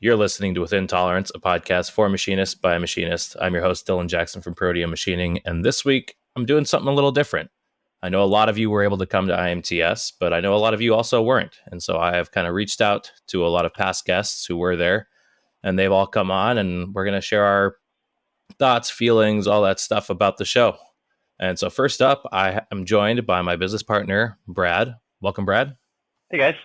You're listening to Within Tolerance, a podcast for machinists by a machinist. I'm your host, Dylan Jackson from Proteum Machining, and this week I'm doing something a little different. I know a lot of you were able to come to IMTS, but I know a lot of you also weren't. And so I have kind of reached out to a lot of past guests who were there, and they've all come on, and we're going to share our thoughts, feelings, all that stuff about the show. And so first up, I am joined by my business partner, Brad. Welcome, Brad. Hey, guys.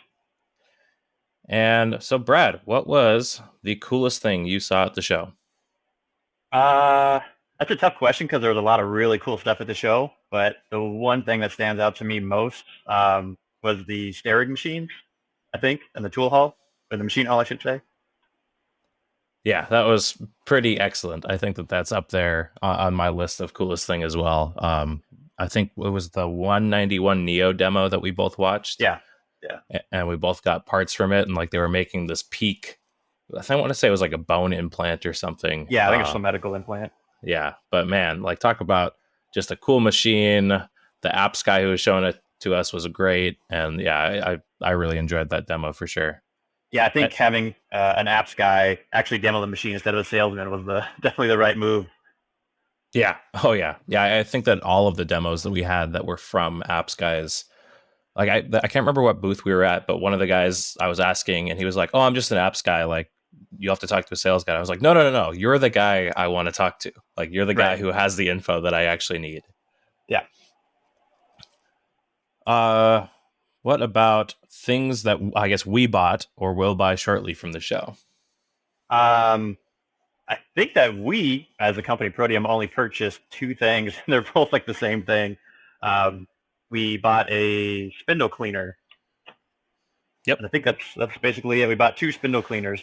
And so, Brad, what was the coolest thing you saw at the show? That's a tough question because there was a lot of really cool stuff at the show. But the one thing that stands out to me most was the staring machines, I think, and the tool hall, or the machine hall, I should say. Yeah, that was pretty excellent. I think that that's up there on my list of coolest thing as well. I think it was the 191 Neo demo that we both watched. Yeah. And we both got parts from it, and like they were making this peak. I want to say it was like a bone implant or something. Yeah, I think it's a medical implant. Yeah, but man, like talk about just a cool machine. The apps guy who was showing it to us was great, and yeah, I really enjoyed that demo for sure. Yeah, I think having an apps guy actually demo the machine instead of a salesman was definitely the right move. Yeah. Oh yeah. Yeah. I think that all of the demos that we had that were from apps guys. Like I can't remember what booth we were at, but one of the guys I was asking, and he was like, "Oh, I'm just an apps guy. Like, you have to talk to a sales guy." I was like, "No. You're the guy I want to talk to. Like, you're the guy who has the info that I actually need." Yeah. What about things that I guess we bought or will buy shortly from the show? I think that we, as a company, Proteum, only purchased two things. They're both like the same thing. We bought a spindle cleaner. Yep. And I think that's basically it. We bought two spindle cleaners.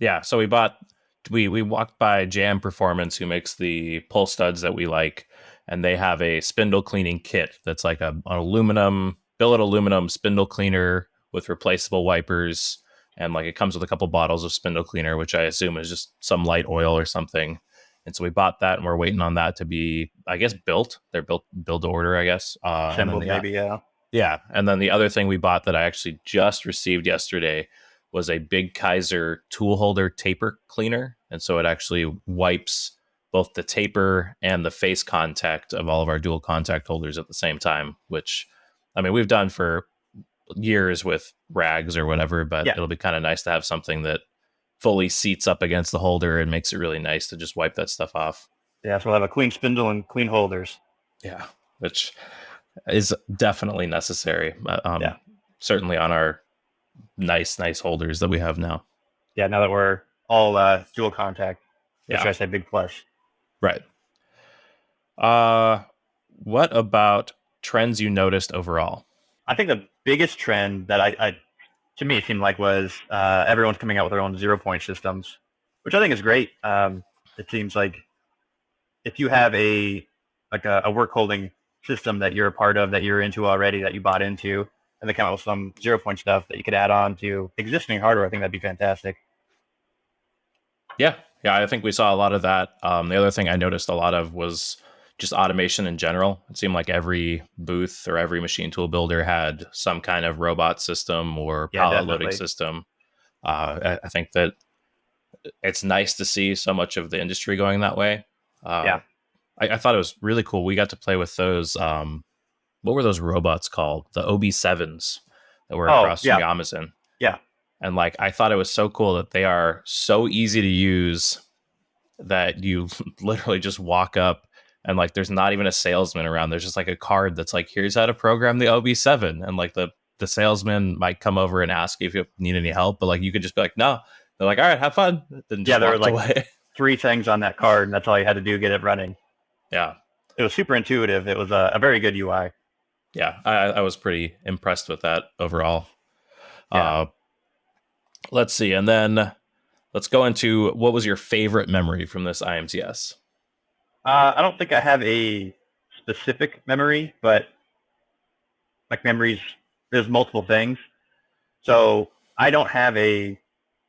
Yeah. So we walked by Jam Performance, who makes the pull studs that we like, and they have a spindle cleaning kit that's like an billet aluminum spindle cleaner with replaceable wipers, and like it comes with a couple bottles of spindle cleaner, which I assume is just some light oil or something. And so we bought that, and we're waiting on that to be, I guess, built. They're build to order, I guess. Assembled, maybe, yeah. Yeah, and then the other thing we bought that I actually just received yesterday was a Big Kaiser tool holder taper cleaner, and so it actually wipes both the taper and the face contact of all of our dual contact holders at the same time, which, I mean, we've done for years with rags or whatever, but It'll be kind of nice to have something that fully seats up against the holder and makes it really nice to just wipe that stuff off. Yeah, so we'll have a clean spindle and clean holders. Yeah, which is definitely necessary. Certainly on our nice holders that we have now. Yeah, now that we're all dual contact, which I say big plus. Right. What about trends you noticed overall? I think the biggest trend that I to me, it seemed like was everyone's coming out with their own 0-point systems, which I think is great. It seems like if you have a work holding system that you're a part of, that you're into already, that you bought into, and they come out with some 0-point stuff that you could add on to existing hardware, I think that'd be fantastic. Yeah, I think we saw a lot of that. The other thing I noticed a lot of was just automation in general. It seemed like every booth or every machine tool builder had some kind of robot system or pallet loading system. I think that it's nice to see so much of the industry going that way. I thought it was really cool. We got to play with those. What were those robots called? The OB7s that were across from Amazon. Yeah. And like, I thought it was so cool that they are so easy to use that you literally just walk up, and like, there's not even a salesman around. There's just like a card that's like, here's how to program the OB7. And like the salesman might come over and ask you if you need any help, but like, you could just be like, no. They're like, all right, have fun. Then just there were like away. 3 things on that card, and that's all you had to do to get it running. Yeah. It was super intuitive. It was a very good UI. Yeah, I was pretty impressed with that overall. Yeah. Let's see. And then let's go into what was your favorite memory from this IMTS? I don't think I have a specific memory, but like memories, there's multiple things. So I don't have a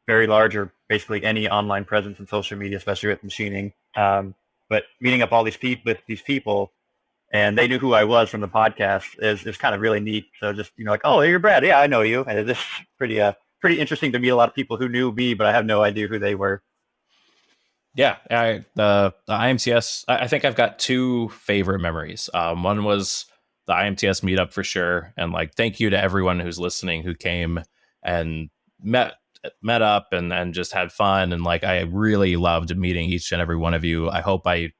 very large or basically any online presence in social media, especially with machining. But meeting up all these people, and they knew who I was from the podcast is kind of really neat. So just, like, oh, you're Brad. Yeah, I know you. And it's pretty pretty interesting to meet a lot of people who knew me, but I have no idea who they were. Yeah, the IMTS. I think I've got two favorite memories. One was the IMTS meetup for sure, and like thank you to everyone who's listening who came and met met up and just had fun. And like I really loved meeting each and every one of you. I hope I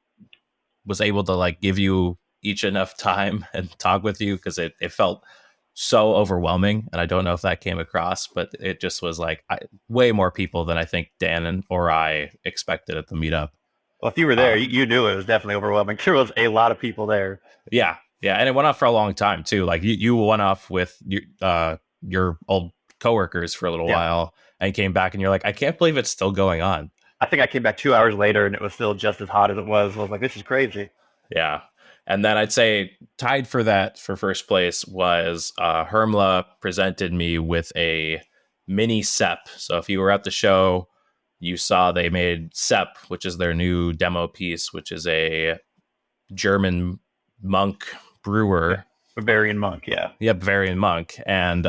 was able to like give you each enough time and talk with you, because it felt so overwhelming, and I don't know if that came across, but it just was like way more people than I think Dan or I expected at the meetup. Well, if you were there, you knew it was definitely overwhelming. There was a lot of people there. Yeah, and it went off for a long time too. Like you went off with your old coworkers for a little while and came back, and you're like, I can't believe it's still going on. I think I came back 2 hours later and it was still just as hot as it was. I was like, this is crazy. Yeah. And then I'd say tied for that for first place was Hermla presented me with a mini Sepp. So if you were at the show, you saw they made Sepp, which is their new demo piece, which is a German monk brewer. Bavarian monk, yeah. Yeah, Bavarian monk. And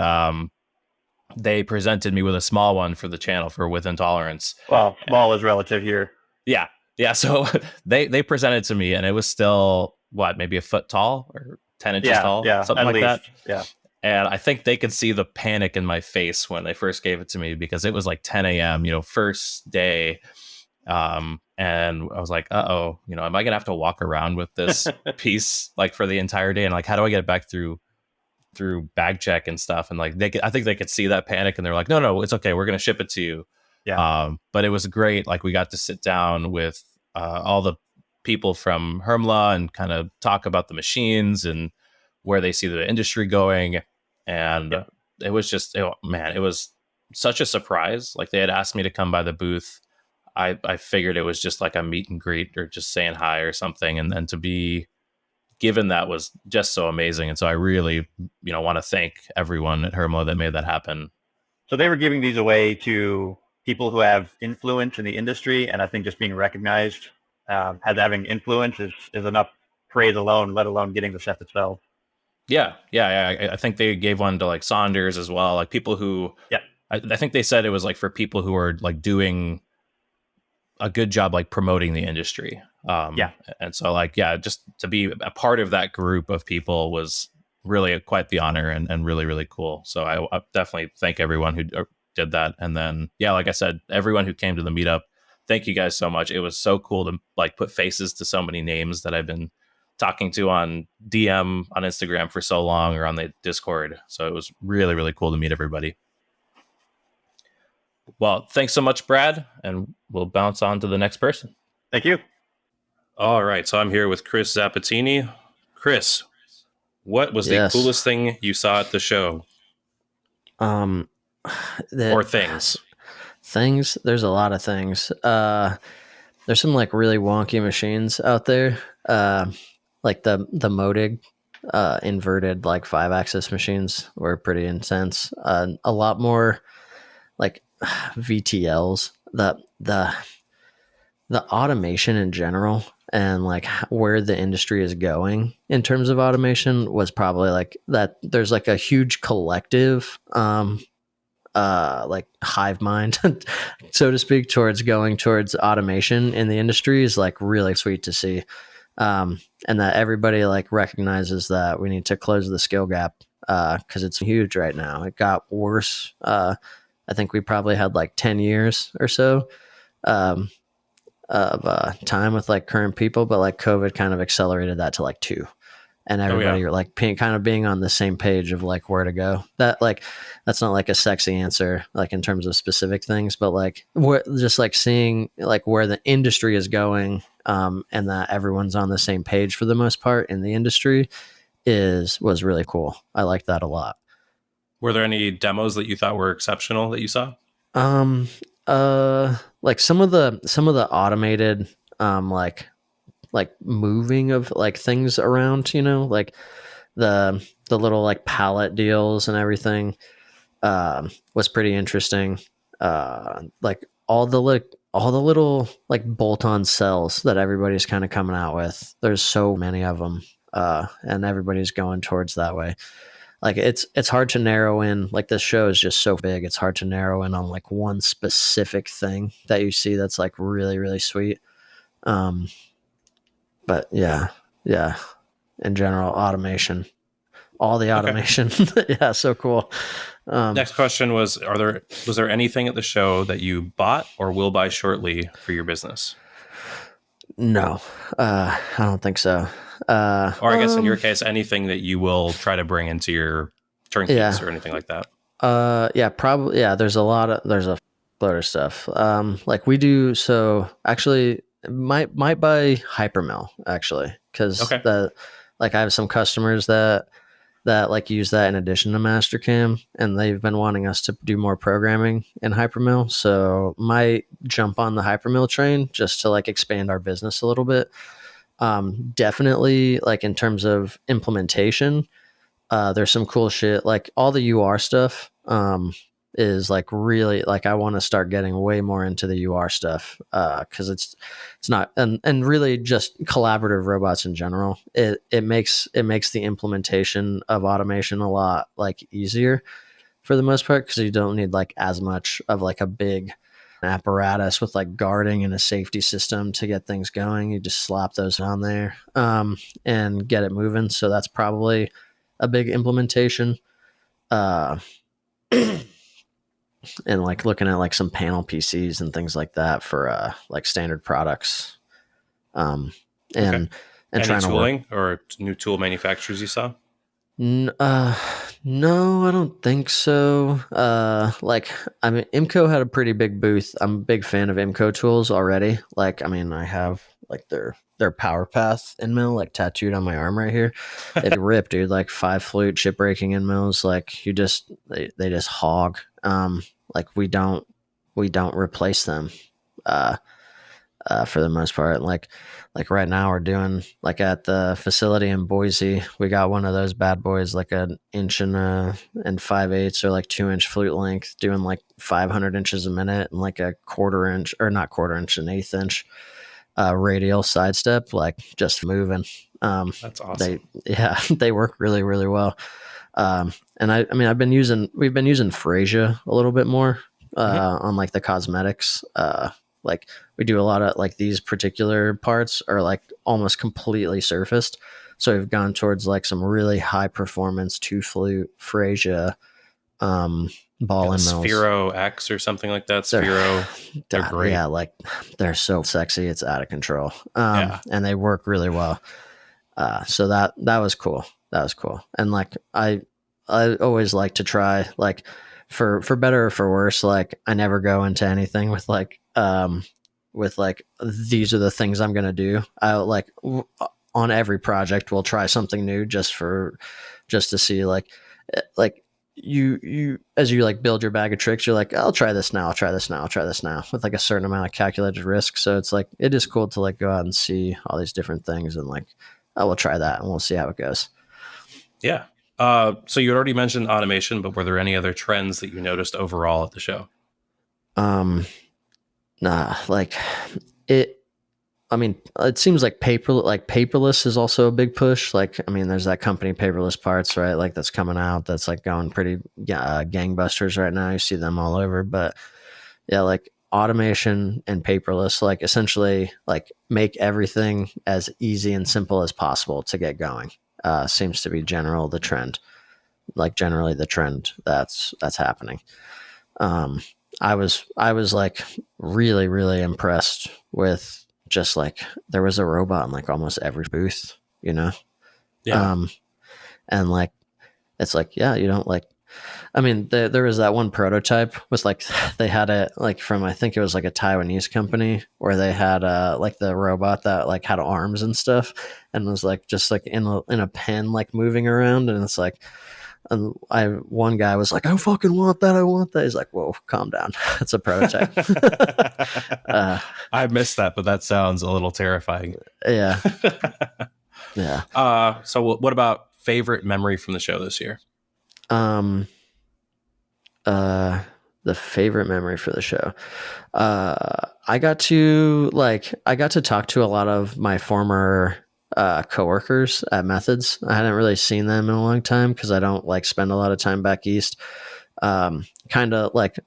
they presented me with a small one for the channel for With Intolerance. Well, small is relative here. Yeah. So they presented to me, and it was still maybe a foot tall or 10 inches tall, something like that. Yeah. And I think they could see the panic in my face when they first gave it to me, because it was like 10 a.m., first day. And I was like, am I going to have to walk around with this piece like for the entire day? And like, how do I get it back through bag check and stuff? And like, I think they could see that panic, and they're like, no, it's okay. We're going to ship it to you. Yeah. But it was great. Like we got to sit down with all the people from Hermla and kind of talk about the machines and where they see the industry going. And it was just, it was such a surprise. Like they had asked me to come by the booth. I figured it was just like a meet and greet or just saying hi or something. And then to be given that was just so amazing. And so I really, want to thank everyone at Hermla that made that happen. So they were giving these away to people who have influence in the industry. And I think just being recognized as having influence is enough praise alone, let alone getting the Sepp itself. Yeah. I think they gave one to like Saunders as well. Like people who, I think they said it was like for people who are like doing a good job, like promoting the industry. And so like, just to be a part of that group of people was really quite the honor and really, really cool. So I definitely thank everyone who did that. And then, like I said, everyone who came to the meetup, thank you guys so much. It was so cool to like put faces to so many names that I've been talking to on DM on Instagram for so long, or on the Discord. So it was really, really cool to meet everybody. Well, thanks so much, Brad. And we'll bounce on to the next person. Thank you. All right. So I'm here with Chris Zappettini. Chris, what was the coolest thing you saw at the show? Or things? Things. There's a lot of things. There's some like really wonky machines out there. Like the Modig inverted like 5-axis machines were pretty intense. A lot more like VTLs. The automation in general and like where the industry is going in terms of automation was probably like that. There's like a huge collective like hive mind, so to speak, towards going towards automation in the industry is like really sweet to see. And that everybody like recognizes that we need to close the skill gap because it's huge right now. It got worse. I think we probably had like 10 years or so of time with like current people, but like COVID kind of accelerated that to like 2. And everybody were like kind of being on the same page of like where to go. That like, that's not like a sexy answer, like in terms of specific things, but like we're just like seeing like where the industry is going, and that everyone's on the same page for the most part in the industry was really cool. I liked that a lot. Were there any demos that you thought were exceptional that you saw? Like some of the automated, like moving of like things around, like the little like pallet deals and everything was pretty interesting. Like all the little like bolt-on cells that everybody's kind of coming out with. There's so many of them, and everybody's going towards that way. like it's hard to narrow in. Like this show is just so big, it's hard to narrow in on like one specific thing that you see that's like really really sweet. But yeah, in general, automation, all the Okay. automation. Yeah, so cool. Next question was there anything at the show that you bought or will buy shortly for your business? No, I don't think so. Or I guess in your case, anything that you will try to bring into your turnkeys or anything like that. Yeah, probably. Yeah, there's a load of stuff. Like we do. So actually, might buy Hypermill actually, because Okay. like I have some customers that like use that in addition to Mastercam, and they've been wanting us to do more programming in Hypermill. So might jump on the Hypermill train just to like expand our business a little bit. Definitely like in terms of implementation, there's some cool shit like all the UR stuff. Is like really like I want to start getting way more into the UR stuff because it's not and really just collaborative robots in general. It makes the implementation of automation a lot like easier for the most part because you don't need like as much of like a big apparatus with like guarding and a safety system to get things going. You just slap those on there and get it moving. So that's probably a big implementation. And like looking at like some panel PCs and things like that for like standard products. And Okay. and Any trying tooling or new tool manufacturers you saw? No, I don't think so. Like I mean, IMCO had a pretty big booth. I'm a big fan of IMCO tools already. Like I mean, I have like their Power Path end mill like tattooed on my arm right here. It rip, dude. Like 5 flute chip breaking end mills. Like you just they just hog. Like we don't replace them. For the most part, like right now we're doing like at the facility in Boise, we got one of those bad boys, like an inch and 5/8 or like 2-inch flute length, doing like 500 inches a minute and like a quarter inch or not quarter inch, an 1/8 inch radial sidestep, like just moving. That's awesome. They work really really well. And I mean we've been using Frasia a little bit more on like the cosmetics. Like we do a lot of like these particular parts are like almost completely surfaced. So we've gone towards like some really high performance 2-flute Frasia ball and mills. Sphero X or something like that. Sphero, they're great. Yeah, like they're so sexy, it's out of control. And they work really well. So that was cool. That was cool. And like I always like to try like for better or for worse, like I never go into anything with like these are the things I'm gonna do. I like on every project we'll try something new just to see like you as you like build your bag of tricks, you're like, I'll try this now with like a certain amount of calculated risk. So it's like it is cool to like go out and see all these different things and like I will try that and we'll see how it goes. Yeah. So you already mentioned automation, but were there any other trends that you noticed overall at the show? Nah, like it. I mean, it seems like paperless is also a big push. Like, I mean, there's that company Paperless Parts, right? Like that's coming out. That's like going pretty gangbusters right now. You see them all over. But yeah, like automation and paperless, like essentially like make everything as easy and simple as possible to get going. Seems to be generally the trend that's happening. I was like really, really impressed with just like there was a robot in like almost every booth, you know? Yeah. And like, it's like, yeah, you don't like, I mean, there was that one prototype was like, they had it like from, I think it was like a Taiwanese company where they had like the robot that like had arms and stuff and was like, just like in a pen, like moving around. And it's like, and one guy was like, I fucking want that. I want that. He's like, whoa, calm down. It's a prototype. I missed that, but that sounds a little terrifying. Yeah. Yeah. So what about favorite memory from the show this year? The favorite memory for the show. I got to talk to a lot of my former coworkers at Methods. I hadn't really seen them in a long time because I don't like spend a lot of time back east. Kind of like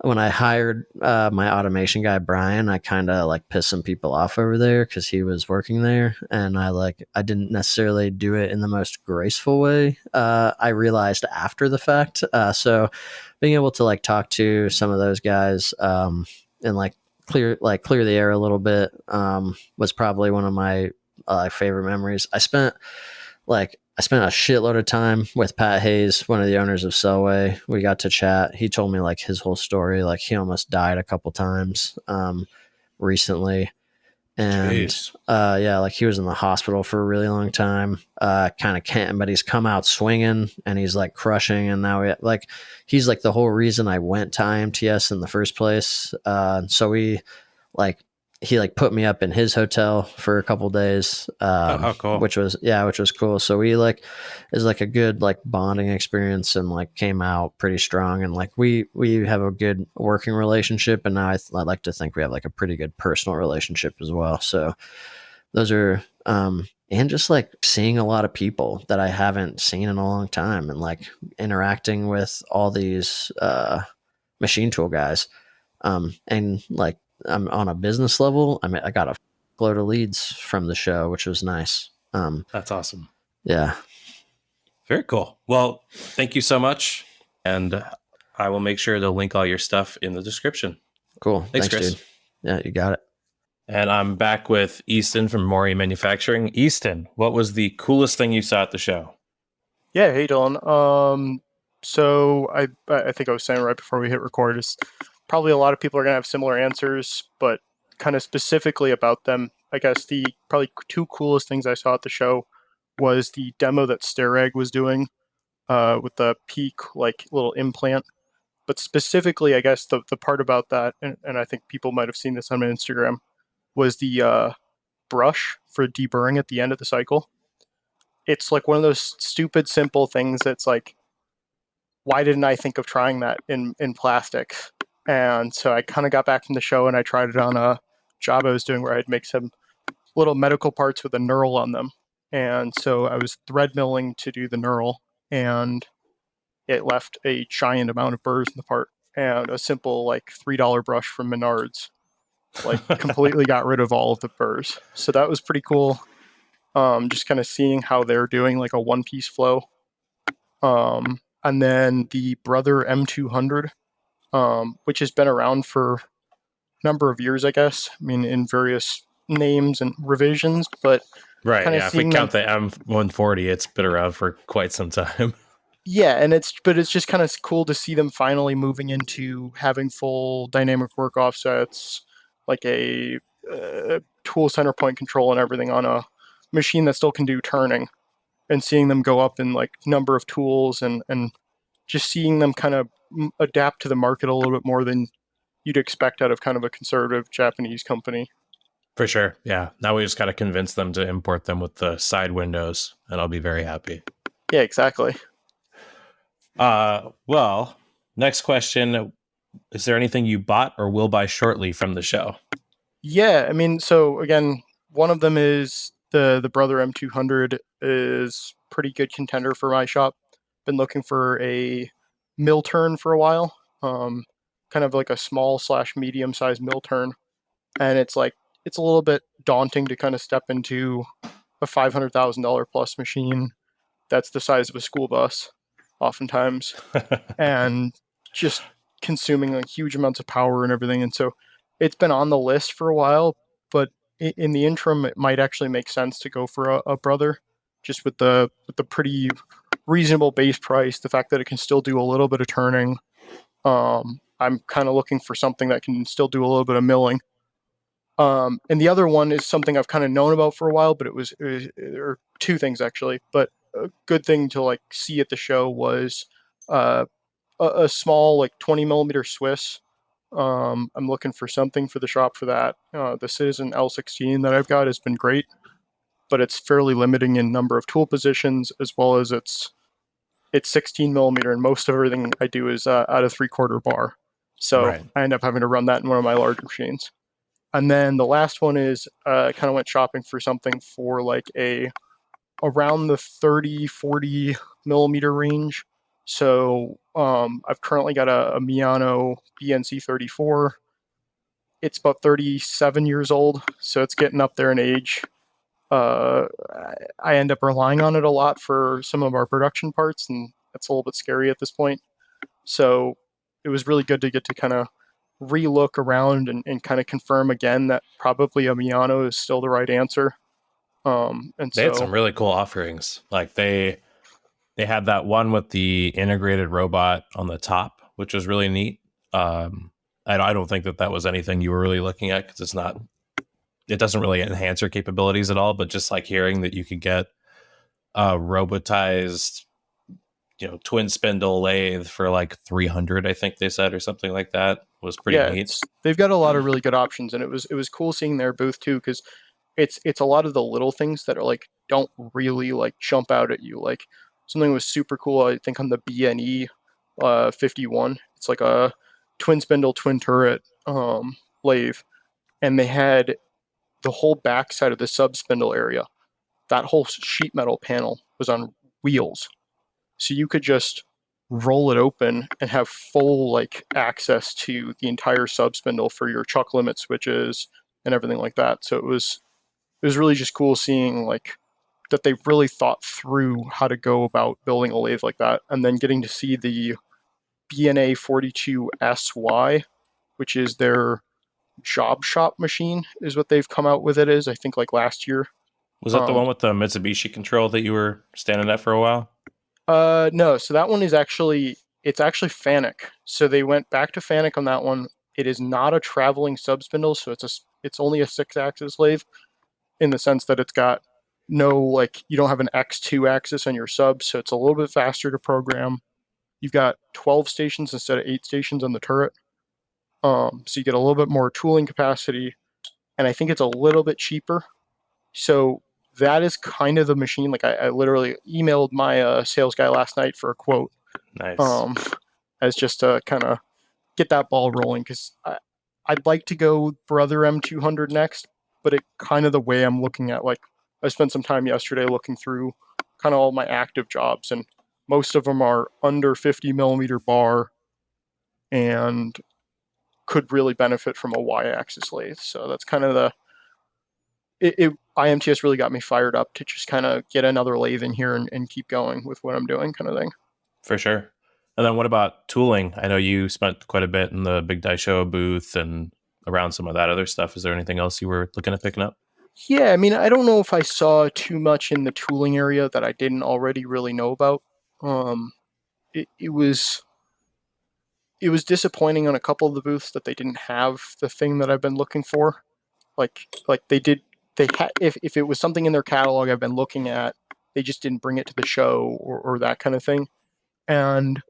when I hired my automation guy Brian, I kind of like pissed some people off over there because he was working there, and I didn't necessarily do it in the most graceful way. I realized after the fact. So being able to like talk to some of those guys and like clear the air a little bit was probably one of my favorite memories. I spent a shitload of time with Pat Hayes, one of the owners of Selway. We got to chat. He told me like his whole story. Like he almost died a couple times recently. And yeah, like he was in the hospital for a really long time. Kind of can't, but he's come out swinging and he's like crushing. And now he's like the whole reason I went to IMTS in the first place. So he like put me up in his hotel for a couple days, cool. which was cool. So we like is like a good like bonding experience and like came out pretty strong. And like we have a good working relationship. And now I'd like to think we have like a pretty good personal relationship as well. So those are, and just like seeing a lot of people that I haven't seen in a long time and like interacting with all these, machine tool guys. And like, I'm on a business level. I mean, I got a load of leads from the show, which was nice. That's awesome. Yeah. Very cool. Well, thank you so much. And I will make sure to link all your stuff in the description. Cool. Thanks, Chris. Dude. Yeah, you got it. And I'm back with Easton from Mori Manufacturing. Easton, what was the coolest thing you saw at the show? Yeah, hey Dylan. So I think I was saying right before we hit record is probably a lot of people are gonna have similar answers, but kind of specifically about them, I guess the probably two coolest things I saw at the show was the demo that Starrag was doing with the Peak like little implant. But specifically, I guess the part about that, and I think people might have seen this on my Instagram, was the brush for deburring at the end of the cycle. It's like one of those stupid, simple things that's like, why didn't I think of trying that in plastics? And so I kind of got back from the show and I tried it on a job I was doing where I'd make some little medical parts with a knurl on them. And so I was thread milling to do the knurl, and it left a giant amount of burrs in the part. And a simple like $3 brush from Menards like completely got rid of all of the burrs. So that was pretty cool. Just kind of seeing how they're doing like a one-piece flow. And then the Brother M200, which has been around for a number of years, I guess. I mean, in various names and revisions, but right. Yeah, if we count the M140, it's been around for quite some time. Yeah, and it's just kind of cool to see them finally moving into having full dynamic work offsets, like a tool center point control and everything on a machine that still can do turning, and seeing them go up in like number of tools and just seeing them kind of adapt to the market a little bit more than you'd expect out of kind of a conservative Japanese company. For sure. Yeah. Now we just got to convince them to import them with the side windows, and I'll be very happy. Yeah, exactly. Well, next question. Is there anything you bought or will buy shortly from the show? Yeah, I mean, so again, one of them is the Brother M200 is pretty good contender for my shop. Been looking for a mill turn for a while, kind of like a small / medium sized mill turn, and it's a little bit daunting to kind of step into a $500,000 plus machine that's the size of a school bus, oftentimes, and just consuming like huge amounts of power and everything. And so it's been on the list for a while, but in the interim, it might actually make sense to go for a Brother, just with the pretty reasonable base price, the fact that it can still do a little bit of turning. I'm kind of looking for something that can still do a little bit of milling. And the other one is something I've kind of known about for a while, but it was or two things actually. But a good thing to like see at the show was a small like 20 millimeter Swiss. I'm looking for something for the shop for that. The Citizen L16 that I've got has been great, but it's fairly limiting in number of tool positions, as well as it's 16 millimeter, and most of everything I do is out of 3/4 bar. So right. I end up having to run that in one of my larger machines. And then the last one is I kind of went shopping for something for like around the 30, 40 millimeter range. So I've currently got a Miyano BNC 34. It's about 37 years old, so it's getting up there in age. I end up relying on it a lot for some of our production parts, and that's a little bit scary at this point. So it was really good to get to kind of re-look around and kind of confirm again that probably a Miyano is still the right answer. And They had so some really cool offerings. Like they had that one with the integrated robot on the top, which was really neat. I don't think that was anything you were really looking at because it doesn't really enhance your capabilities at all. But just like hearing that you could get a robotized, twin spindle lathe for like 300, I think they said, or something like that, was pretty neat. They've got a lot of really good options, and it was cool seeing their booth too, because it's a lot of the little things that are like don't really like jump out at you. Like something was super cool, I think, on the BNE 51. It's like a twin spindle, twin turret lathe, and they had the whole back side of the sub spindle area. That whole sheet metal panel was on wheels, so you could just roll it open and have full like access to the entire sub spindle for your chuck limit switches and everything like that. So it was really just cool seeing like that they've really thought through how to go about building a lathe like that, and then getting to see the BNA 42SY, which is their job shop machine, is what they've come out with. It is, I think, like last year. Was that the one with the Mitsubishi control that you were standing at for a while? No. So that one is actually Fanuc. So they went back to Fanuc on that one. It is not a traveling sub spindle, so it's only a 6-axis lathe, in the sense that it's got no, like, you don't have an X2 axis on your sub, so it's a little bit faster to program. You've got 12 stations instead of 8 stations on the turret. So you get a little bit more tooling capacity, and I think it's a little bit cheaper. So that is kind of the machine. Like I literally emailed my sales guy last night for a quote. Nice. As just to kind of get that ball rolling, because I'd like to go Brother M200 next, but it kind of the way I'm looking at, like, I spent some time yesterday looking through kind of all my active jobs, and most of them are under 50 millimeter bar and could really benefit from a Y-axis lathe. So that's kind of IMTS really got me fired up to just kind of get another lathe in here and keep going with what I'm doing, kind of thing. For sure. And then what about tooling? I know you spent quite a bit in the Big Die Show booth and around some of that other stuff. Is there anything else you were looking at picking up? Yeah, I mean, I don't know if I saw too much in the tooling area that I didn't already really know about. It was disappointing on a couple of the booths that they didn't have the thing that I've been looking for. Like they had, if it was something in their catalog I've been looking at, they just didn't bring it to the show or that kind of thing. And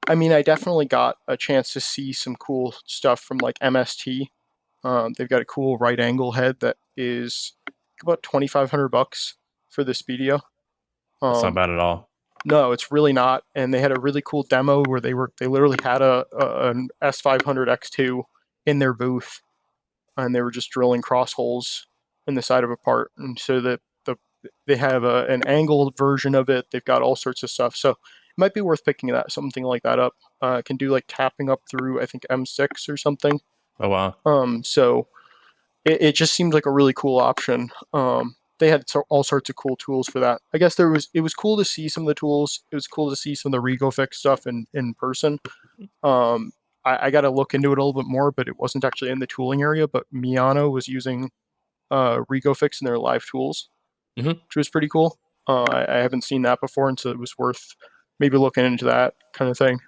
I mean, I definitely got a chance to see some cool stuff from like MST. They've got a cool right angle head that is about $2,500 for the Speedio. That's not bad at all. No, it's really not. And they had a really cool demo where they literally had an S500 X2 in their booth, and they were just drilling cross holes in the side of a part. And so they have an angled version of it. They've got all sorts of stuff. So it might be worth picking something like that up. Can do like tapping up through, I think, M6 or something. Oh, wow. So it just seemed like a really cool option. They had all sorts of cool tools for that. I guess it was cool to see some of the tools. It was cool to see some of the RegoFix stuff in person. I got to look into it a little bit more, but it wasn't actually in the tooling area. But Miyano was using RegoFix in their live tools, which was pretty cool. I haven't seen that before, and so it was worth maybe looking into that kind of thing.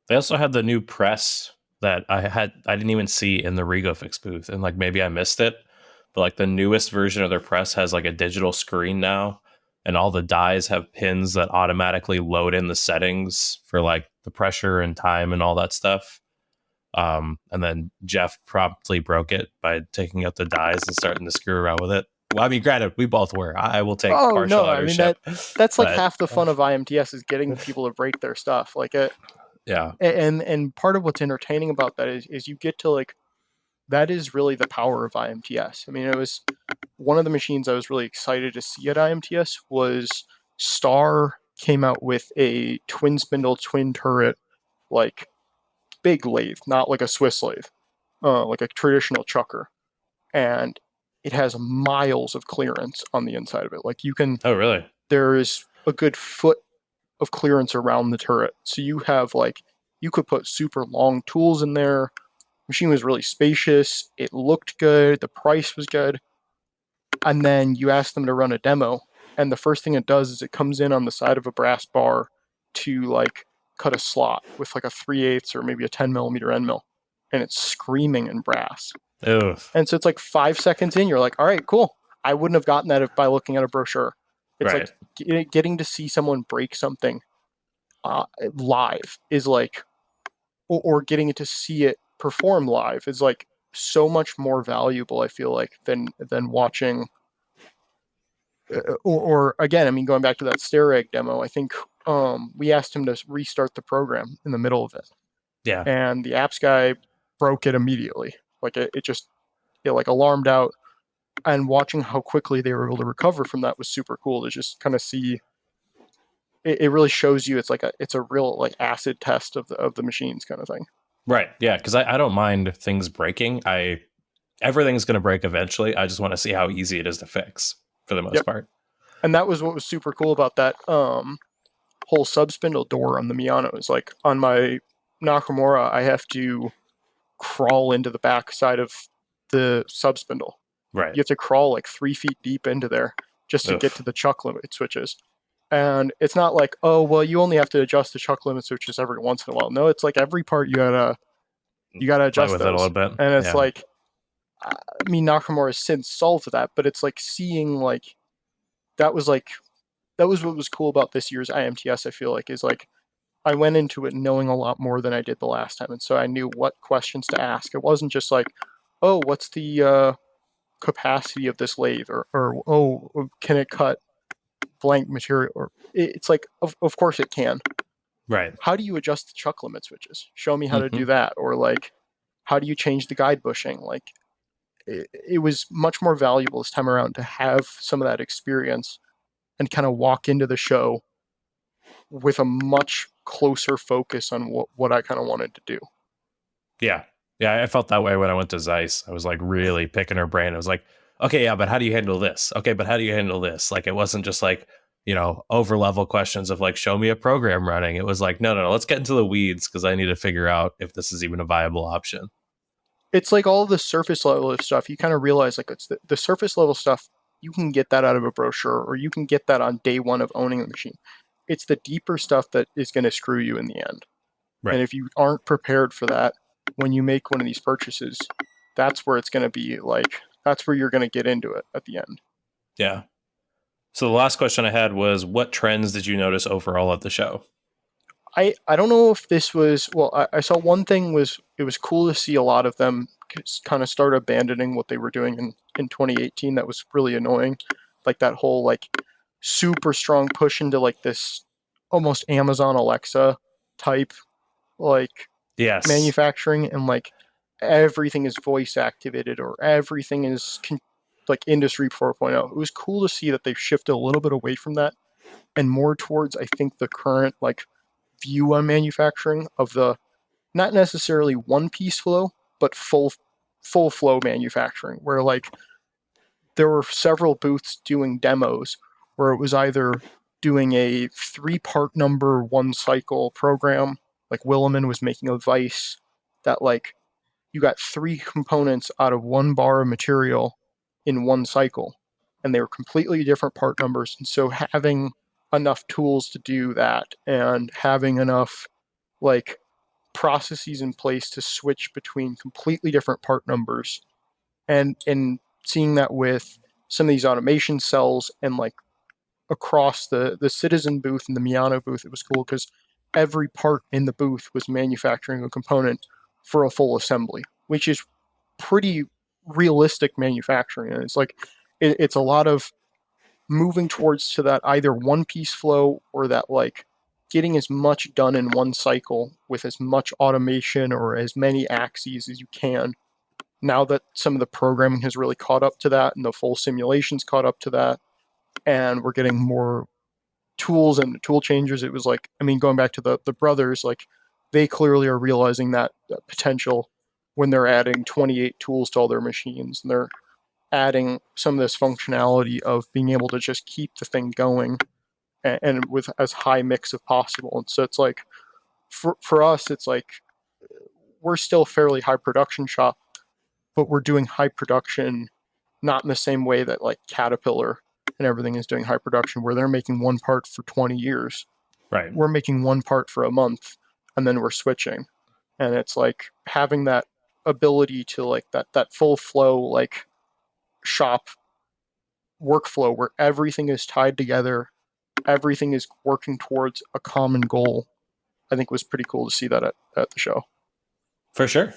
They also had the new press that I didn't even see in the RegoFix booth, and like maybe I missed it, but like the newest version of their press has like a digital screen now, and all the dies have pins that automatically load in the settings for like the pressure and time and all that stuff. And then Jeff promptly broke it by taking out the dies and starting to screw around with it. Well, I mean, granted, we both were. I will take partial ownership. I mean, that's like half the fun of IMTS is getting people to break their stuff. Like it. Yeah. And part of what's entertaining about that is you get to like that is really the power of IMTS. I mean, it was one of the machines I was really excited to see at IMTS was Star came out with a twin spindle, twin turret, like big lathe, not like a Swiss lathe, like a traditional chucker. And it has miles of clearance on the inside of it. Like you can, Oh, really? there is a good foot of clearance around the turret. So you have like, you could put super long tools in there. Machine was really spacious. It looked good. The price was good. And then you ask them to run a demo. And the first thing it does is it comes in on the side of a brass bar to like cut a slot with like a 3/8 or maybe a 10 millimeter end mill. And it's screaming in brass. Ugh. And so it's like 5 seconds in, you're like, all right, cool. I wouldn't have gotten that by looking at a brochure. It's Right. like getting to see someone break something live is like, or getting to see it perform live is like so much more valuable, I feel like, than watching. Or again, I mean, going back to that stair egg demo, I think we asked him to restart the program in the middle of it. Yeah. And the apps guy broke it immediately. Like it just, like alarmed out. And watching how quickly they were able to recover from that was super cool to just kind of see. It really shows you it's a real like acid test of the machines kind of thing. Right. Yeah. Because I don't mind things breaking. Everything's going to break eventually. I just want to see how easy it is to fix for the most part. And that was what was super cool about that whole sub spindle door on the Miyano. Is like on my Nakamura, I have to crawl into the back side of the sub spindle. Right. You have to crawl like 3 feet deep into there just to get to the chuck limit switches. And it's not like, oh, well, you only have to adjust the chuck limit switches every once in a while. No, it's like every part you gotta adjust with those. it a little bit. And it's like, I mean, Nakamura has since solved that, but it's like seeing like that was what was cool about this year's IMTS. I feel like is like I went into it knowing a lot more than I did the last time, and so I knew what questions to ask. It wasn't just like, oh, what's the capacity of this lathe, or oh, can it cut blank material? Or it's like, of course it can. Right. How do you adjust the chuck limit switches? Show me how to do that. Or like, how do you change the guide bushing? Like, it was much more valuable this time around to have some of that experience and kind of walk into the show with a much closer focus on what I kind of wanted to do. Yeah. Yeah, I felt that way when I went to Zeiss. I was like really picking her brain. I was like, okay, yeah, but how do you handle this? Okay, but how do you handle this? Like, it wasn't just like, over level questions of like, show me a program running. It was like, no, let's get into the weeds because I need to figure out if this is even a viable option. It's like all the surface level of stuff. You kind of realize like it's the surface level stuff. You can get that out of a brochure, or you can get that on day one of owning the machine. It's the deeper stuff that is going to screw you in the end. Right. And if you aren't prepared for that, when you make one of these purchases, that's where it's going to be like, that's where you're going to get into it at the end. Yeah. So the last question I had was, what trends did you notice overall at the show? I don't know if this was, well, I saw one thing was, it was cool to see a lot of them kind of start abandoning what they were doing in 2018. That was really annoying. Like that whole like super strong push into like this almost Amazon Alexa type like manufacturing, and like everything is voice activated or everything is like industry 4.0. It was cool to see that they've shifted a little bit away from that and more towards, I think, the current like view on manufacturing of the not necessarily one piece flow, but full flow manufacturing, where like there were several booths doing demos where it was either doing a 3-part number 1 cycle program, like Williman was making a vise that like you got 3 components out of 1 bar of material in 1 cycle, and they were completely different part numbers. And so having enough tools to do that and having enough like processes in place to switch between completely different part numbers, and seeing that with some of these automation cells and like across the Citizen booth and the Miyano booth, it was cool because every part in the booth was manufacturing a component for a full assembly, which is pretty realistic manufacturing. And it's like it's a lot of moving towards to that either one piece flow or that like getting as much done in 1 cycle with as much automation or as many axes as you can now that some of the programming has really caught up to that and the full simulations caught up to that, and we're getting more tools and tool changers, it was like, I mean, going back to the brothers, like they clearly are realizing that potential when they're adding 28 tools to all their machines, and they're adding some of this functionality of being able to just keep the thing going and with as high mix as possible. And so it's like, for us, it's like we're still a fairly high production shop, but we're doing high production not in the same way that like Caterpillar and everything is doing high production, where they're making one part for 20 years. Right. We're making one part for a month, and then we're switching. And it's like having that ability to like that full flow like shop workflow where everything is tied together, everything is working towards a common goal, I think was pretty cool to see that at the show. For sure.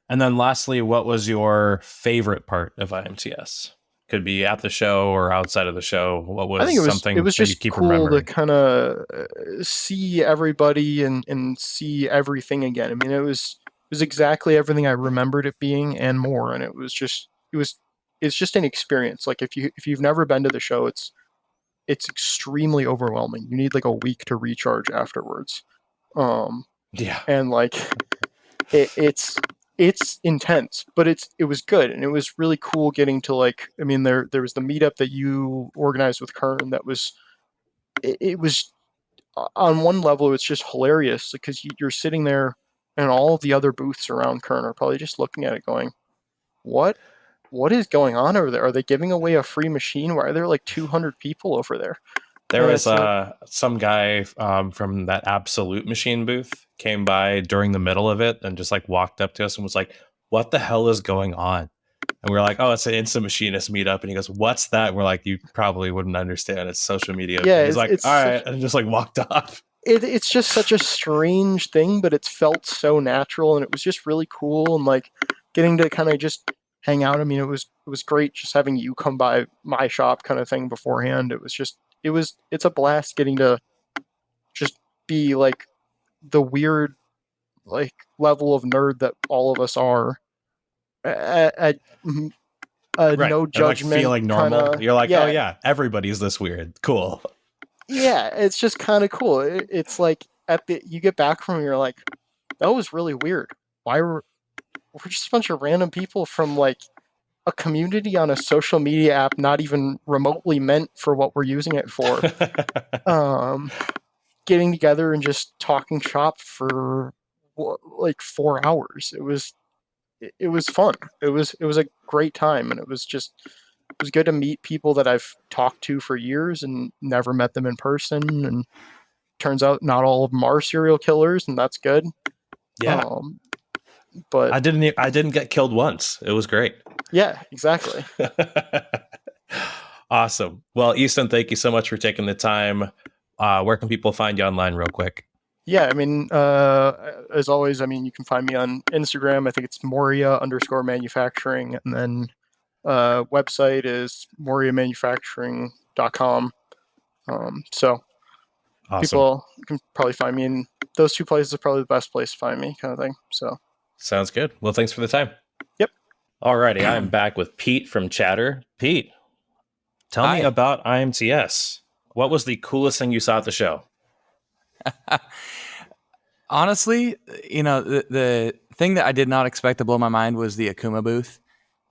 And then lastly, what was your favorite part of IMTS? Could be at the show or outside of the show. What was, I think something it was that you just keep cool remembering? to kind of see everybody and see everything again. I mean, it was exactly everything I remembered it being and more. And it's just an experience. Like if you've never been to the show, it's extremely overwhelming. You need like a week to recharge afterwards. Yeah. And like it's intense, but it was good, and it was really cool getting to like, I mean, there was the meetup that you organized with Kern that was it was on one level it's just hilarious because you're sitting there and all of the other booths around Kern are probably just looking at it going, what is going on over there? Are they giving away a free machine? Why are there like 200 people over there? There And was it's like, some guy from that Absolute machine booth came by during the middle of it and just like walked up to us and was like, what the hell is going on? And we were like, oh, it's an Instant Machinist meetup. And he goes, what's that? And we're like, you probably wouldn't understand. It's social media. Yeah, And he's like, it's all right. And just like walked off. it's just such a strange thing, but it's felt so natural, and it was just really cool, and like getting to kind of just hang out. I mean, it was great just having you come by my shop kind of thing beforehand. It's a blast getting to just be like the weird like level of nerd that all of us are at Right. no And, like, judgment feeling normal. kinda, You're like, yeah, oh yeah, everybody's this weird. Cool. yeah, it's just kind of cool. It's like you get back from it, you're like, that was really weird. Why we're just a bunch of random people from like a community on a social media app not even remotely meant for what we're using it for, getting together and just talking shop for like 4 hours. It was fun. It was a great time, and it was good to meet people that I've talked to for years and never met them in person. And turns out not all of them are serial killers, and that's good. Yeah. But I didn't get killed once. It was great. yeah, exactly. Awesome. Well, Easton, thank you so much for taking the time. Where can people find you online real quick? Yeah, I mean, as always, I mean, you can find me on Instagram. I think it's Moria_manufacturing, and then website is moriamanufacturing.com. So Awesome. people can probably find me in those two places. Are probably the best place to find me, kind of thing. So sounds good. Well, thanks for the time. Yep. Alrighty, I'm back with Pete from Chatter. Pete, tell me about IMTS. What was the coolest thing you saw at the show? Honestly, the thing that I did not expect to blow my mind was the Akuma booth.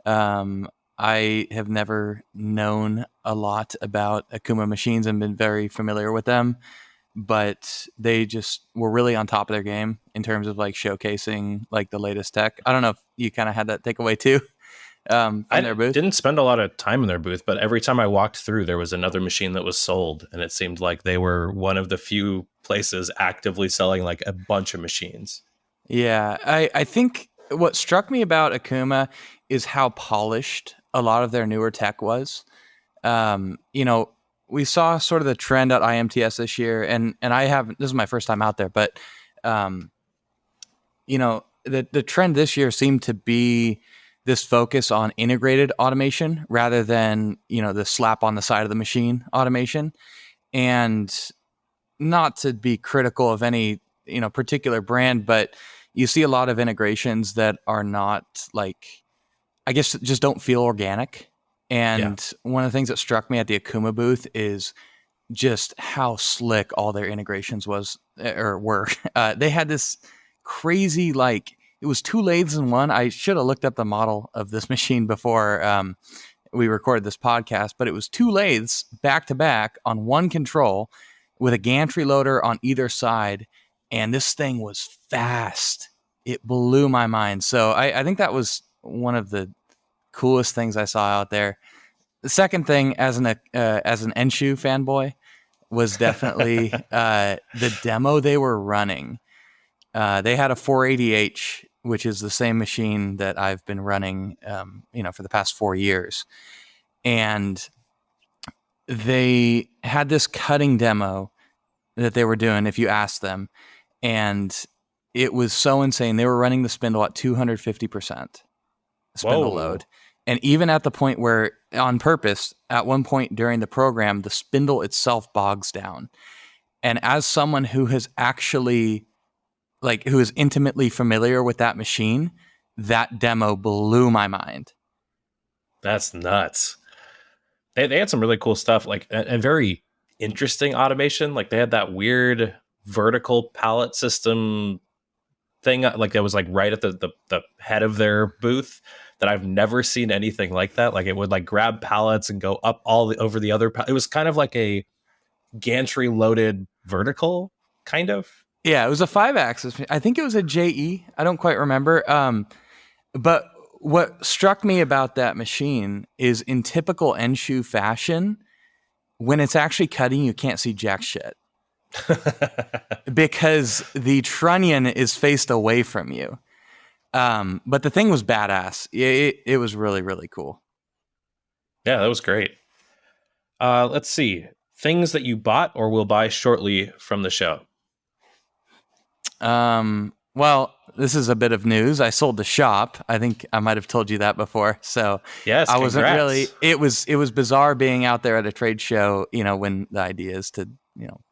I have never known a lot about Akuma machines and been very familiar with them, but they just were really on top of their game in terms of like showcasing like the latest tech. I don't know if you kind of had that takeaway too. From their booth. Didn't spend a lot of time in their booth, but every time I walked through, there was another machine that was sold, and it seemed like they were one of the few places actively selling like a bunch of machines. Yeah, I think what struck me about Akuma is how polished a lot of their newer tech was. We saw sort of the trend at IMTS this year, and I haven't. This is my first time out there, but the trend this year seemed to be this focus on integrated automation rather than, the slap on the side of the machine automation. And not to be critical of any, particular brand, but you see a lot of integrations that are not like I guess just don't feel organic. And one of the things that struck me at the Akuma booth is just how slick all their integrations were. They had this crazy, like, it was 2 lathes in one. I should have looked up the model of this machine before we recorded this podcast, but it was 2 lathes back to back on one control with a gantry loader on either side. And this thing was fast. It blew my mind. So I think that was one of the coolest things I saw out there. The second thing, as an Enshu fanboy, was definitely the demo they were running. They had a 480H, which is the same machine that I've been running, for the past 4 years. And they had this cutting demo that they were doing, if you asked them. And it was so insane. They were running the spindle at 250% spindle load. And even at the point where, on purpose, at one point during the program, the spindle itself bogs down. And as someone who has actually, who is intimately familiar with that machine, that demo blew my mind. That's nuts. They had some really cool stuff, and very interesting automation. Like, they had that weird vertical pallet system thing, that was right at the head of their booth, that I've never seen anything like that. Like, it would grab pallets and go up over the other. It was kind of like a gantry loaded vertical, kind of. Yeah, it was a 5-axis. I think it was a JE. I don't quite remember. But what struck me about that machine is, in typical Enshu fashion, when it's actually cutting, you can't see jack shit. Because the trunnion is faced away from you. But the thing was badass. It was really, really cool. Yeah, that was great. Let's see. Things that you bought or will buy shortly from the show. Well, this is a bit of news. I sold the shop. I think I might have told you that before. So yes, I wasn't congrats. really. It was bizarre being out there at a trade show. When the idea is to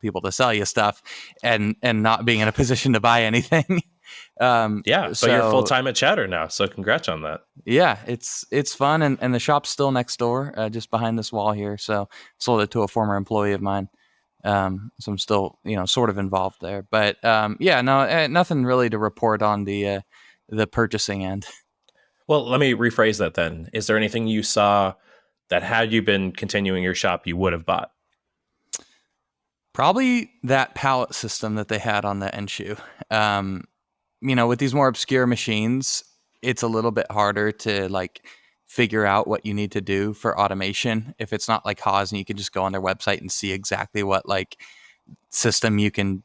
people to sell you stuff, and not being in a position to buy anything. But you're full time at Chatter now. So congrats on that. Yeah, it's fun, and the shop's still next door, just behind this wall here. So sold it to a former employee of mine. So I'm still, sort of involved there, but nothing really to report on the purchasing end. Well, let me rephrase that then. Is there anything you saw that, had you been continuing your shop, you would have bought? Probably that pallet system that they had on the Enshu. With these more obscure machines, it's a little bit harder to figure out what you need to do for automation. If it's not like Haas and you can just go on their website and see exactly what system you can,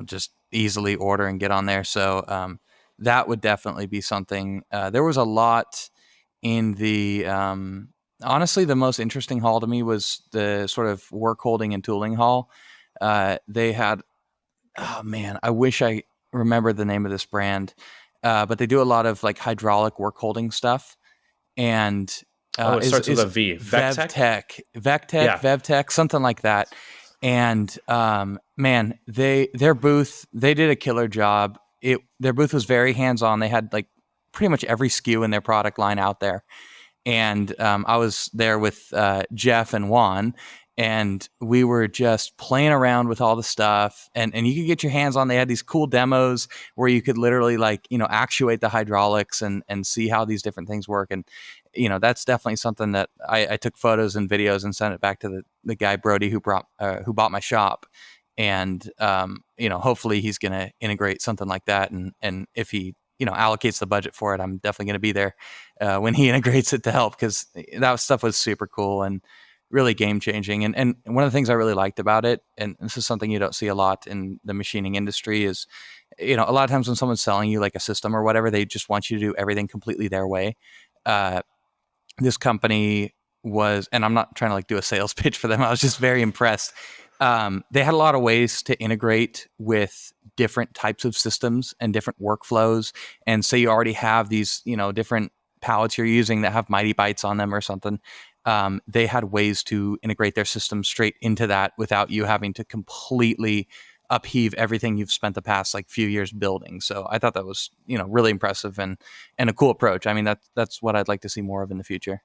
just easily order and get on there. So that would definitely be something. There was a lot in the, honestly, the most interesting hall to me was the sort of work holding and tooling hall. They had, oh man, I wish I remember the name of this brand, but they do a lot of hydraulic work holding stuff. And it starts with a V. Vevtech, Vevtech, something like that. And man, their booth, they did a killer job. Their booth was very hands-on. They had pretty much every SKU in their product line out there. And I was there with Jeff and Juan, and we were just playing around with all the stuff, and you could get your hands on. They had these cool demos where you could literally actuate the hydraulics and see how these different things work. And that's definitely something that I took photos and videos and sent it back to the guy Brody who bought my shop. And hopefully he's going to integrate something like that. And if he allocates the budget for it, I'm definitely going to be there when he integrates it to help, because that stuff was super cool and really game changing. And one of the things I really liked about it, and this is something you don't see a lot in the machining industry, is, a lot of times when someone's selling you a system or whatever, they just want you to do everything completely their way. This company was, and I'm not trying to do a sales pitch for them, I was just very impressed. They had a lot of ways to integrate with different types of systems and different workflows. And say you already have these, different pallets you're using that have Mighty Bytes on them or something. They had ways to integrate their system straight into that without you having to completely upheave everything you've spent the past like few years building. So I thought that was, really impressive and a cool approach. I mean, that's what I'd like to see more of in the future.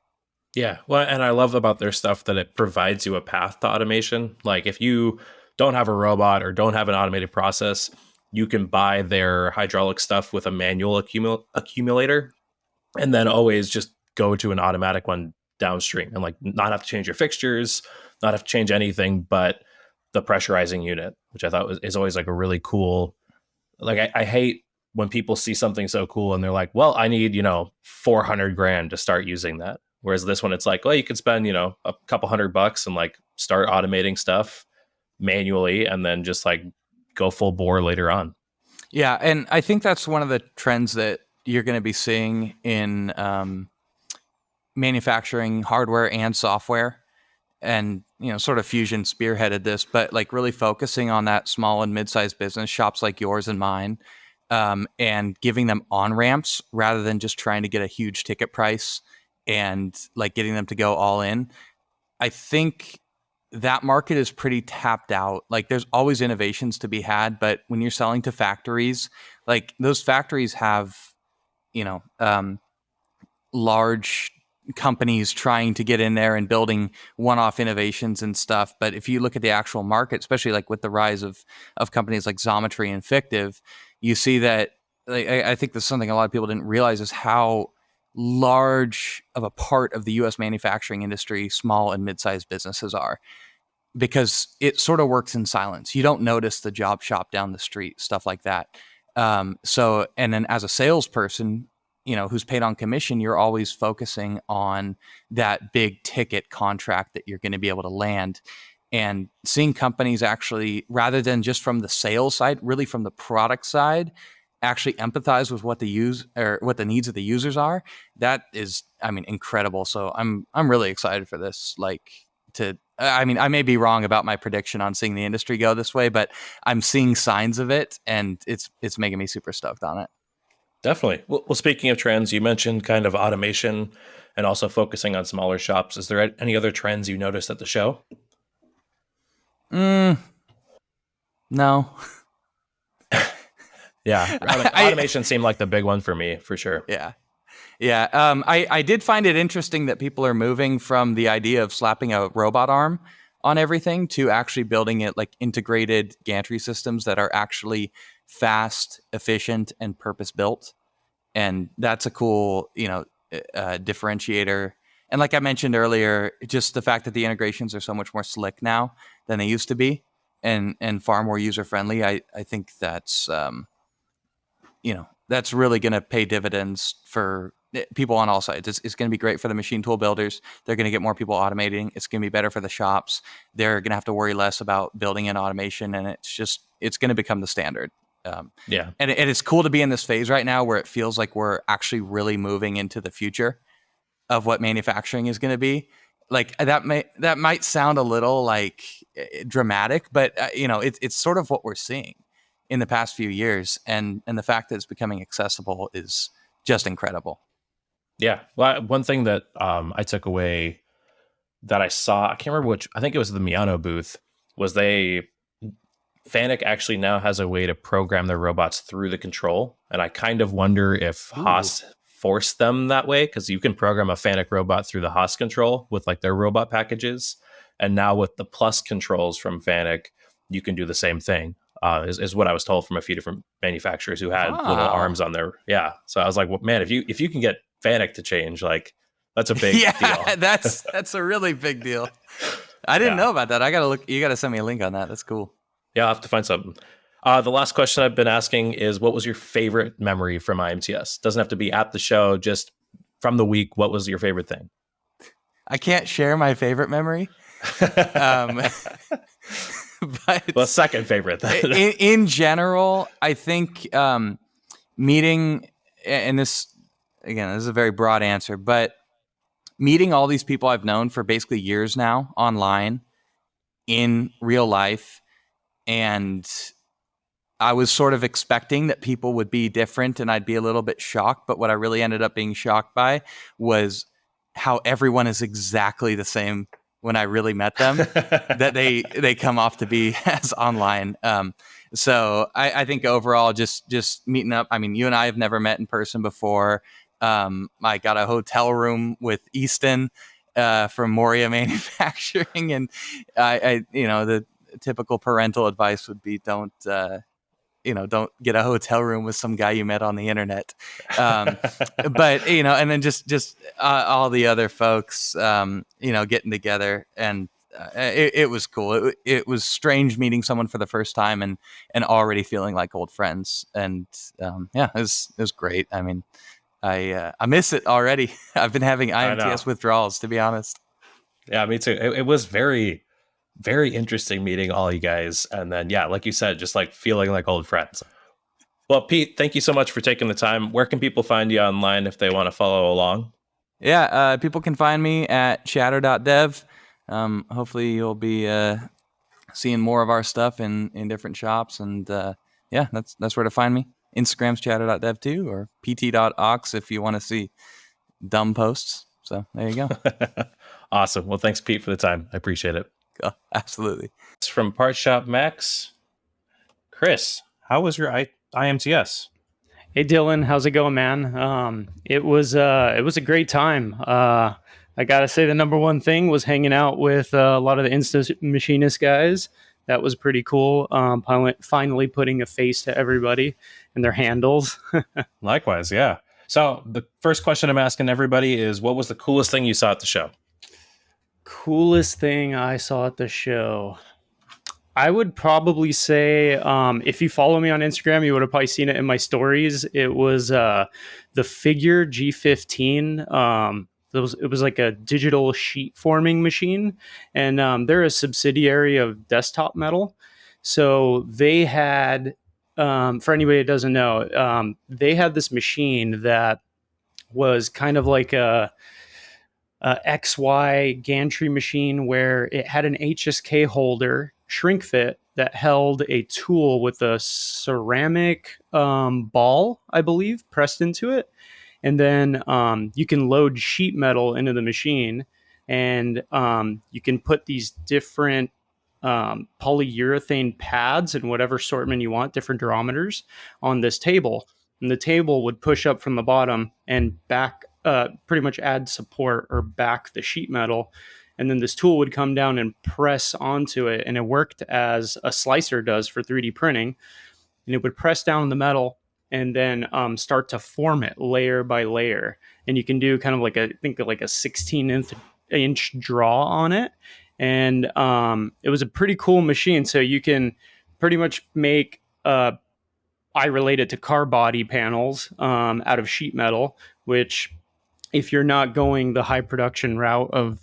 Yeah. Well, and I love about their stuff that it provides you a path to automation. Like if you don't have a robot or don't have an automated process, you can buy their hydraulic stuff with a manual accumulator and then always just go to an automatic one downstream and like not have to change your fixtures, not have to change anything but the pressurizing unit, which I thought is always like a really cool. Like I hate when people see something so cool and they're like, well, I need, $400,000 to start using that. Whereas this one, it's like, well, you can spend, a couple $100 and like start automating stuff manually and then just like go full bore later on. Yeah. And I think that's one of the trends that you're going to be seeing in manufacturing hardware and software. And, sort of Fusion spearheaded this, but like really focusing on that small and mid-sized business, shops like yours and mine, and giving them on-ramps rather than just trying to get a huge ticket price and like getting them to go all in. I think that market is pretty tapped out. Like there's always innovations to be had, but when you're selling to factories, like those factories have, large companies trying to get in there and building one-off innovations and stuff. But if you look at the actual market, especially like with the rise of companies like Xometry and Fictive, you see that I think that's something a lot of people didn't realize is how large of a part of the U.S. manufacturing industry small and mid-sized businesses are, because it sort of works in silence. You don't notice the job shop down the street, stuff like that. So, and then as a salesperson, who's paid on commission, you're always focusing on that big ticket contract that you're going to be able to land. And seeing companies actually, rather than just from the sales side, really from the product side, actually empathize with what the needs of the users are. That is, incredible. So I'm really excited for this. I may be wrong about my prediction on seeing the industry go this way, but I'm seeing signs of it, and it's making me super stoked on it. Definitely. Well, speaking of trends, you mentioned kind of automation and also focusing on smaller shops. Is there any other trends you noticed at the show? No. Yeah. Automation seemed like the big one for me, for sure. Yeah. Yeah. I did find it interesting that people are moving from the idea of slapping a robot arm on everything to actually building it like integrated gantry systems that are actually fast, efficient, and purpose-built. And that's a cool, differentiator. And like I mentioned earlier, just the fact that the integrations are so much more slick now than they used to be, and far more user-friendly, I think that's, that's really going to pay dividends for people on all sides. It's going to be great for the machine tool builders. They're going to get more people automating. It's going to be better for the shops. They're going to have to worry less about building in automation, and it's going to become the standard. Yeah. And it's cool to be in this phase right now where it feels like we're actually really moving into the future of what manufacturing is going to be. Like that might sound a little like dramatic, but it's sort of what we're seeing in the past few years, and the fact that it's becoming accessible is just incredible. Yeah. Well, one thing that I took away that I saw, I can't remember which, I think it was the Miano booth, was Fanuc actually now has a way to program their robots through the control. And I kind of wonder if Haas forced them that way, because you can program a Fanuc robot through the Haas control with like their robot packages. And now with the Plus controls from Fanuc, you can do the same thing, is what I was told from a few different manufacturers who had little arms on their, yeah. So I was like, well, man, if you can get Fanuc to change, like that's a big deal. that's a really big deal. I didn't know about that. I gotta look. You gotta send me a link on that. That's cool. Yeah, I'll have to find something. The last question I've been asking is, what was your favorite memory from IMTS? Doesn't have to be at the show, just from the week. What was your favorite thing? I can't share my favorite memory. But second favorite. in general, I think meeting, and this is a very broad answer, but meeting all these people I've known for basically years now online, in real life, and I was sort of expecting that people would be different and I'd be a little bit shocked. But what I really ended up being shocked by was how everyone is exactly the same when I really met them that they come off to be as online. So I think overall, just meeting up. I mean, you and I have never met in person before. I got a hotel room with Easton from Moria Manufacturing, and I the typical parental advice would be don't get a hotel room with some guy you met on the internet. But and then just all the other folks getting together, and it was cool. It was strange meeting someone for the first time and already feeling like old friends, and it was great. I mean, I miss it already. I've been having IMTS withdrawals, to be honest. Yeah, me too. It was very, very interesting meeting all you guys. And then, yeah, like you said, just like feeling like old friends. Well, Pete, thank you so much for taking the time. Where can people find you online if they want to follow along? Yeah, people can find me at shatter.dev. Hopefully you'll be seeing more of our stuff in different shops. And that's where to find me. Instagram's chatter.dev too, or pt.ox if you want to see dumb posts. So there you go. Awesome. Well, thanks, Pete, for the time. I appreciate it. Oh, absolutely. It's from Part Shop Max. Chris, how was your IMTS? Hey Dylan, how's it going, man? It was a great time. I gotta say the number one thing was hanging out with a lot of the Insta Machinist guys. That was pretty cool. Finally putting a face to everybody and their handles. Likewise, yeah. So the first question I'm asking everybody is, what was the coolest thing you saw at the show? Coolest thing I saw at the show. I would probably say, if you follow me on Instagram, you would have probably seen it in my stories. It was the Figure G15. It was like a digital sheet forming machine, and they're a subsidiary of Desktop Metal. So they had, for anybody that doesn't know, they had this machine that was kind of like a XY gantry machine where it had an HSK holder, shrink fit, that held a tool with a ceramic ball, I believe, pressed into it. And then you can load sheet metal into the machine, and you can put these different polyurethane pads in whatever assortment you want, different diameters, on this table. And the table would push up from the bottom and back, pretty much add support or back the sheet metal. And then this tool would come down and press onto it. And it worked as a slicer does for 3D printing. And it would press down the metal and then start to form it layer by layer. And you can do kind of like a 16-inch draw on it. And it was a pretty cool machine. So you can pretty much make, I relate it to car body panels out of sheet metal, which, if you're not going the high production route of,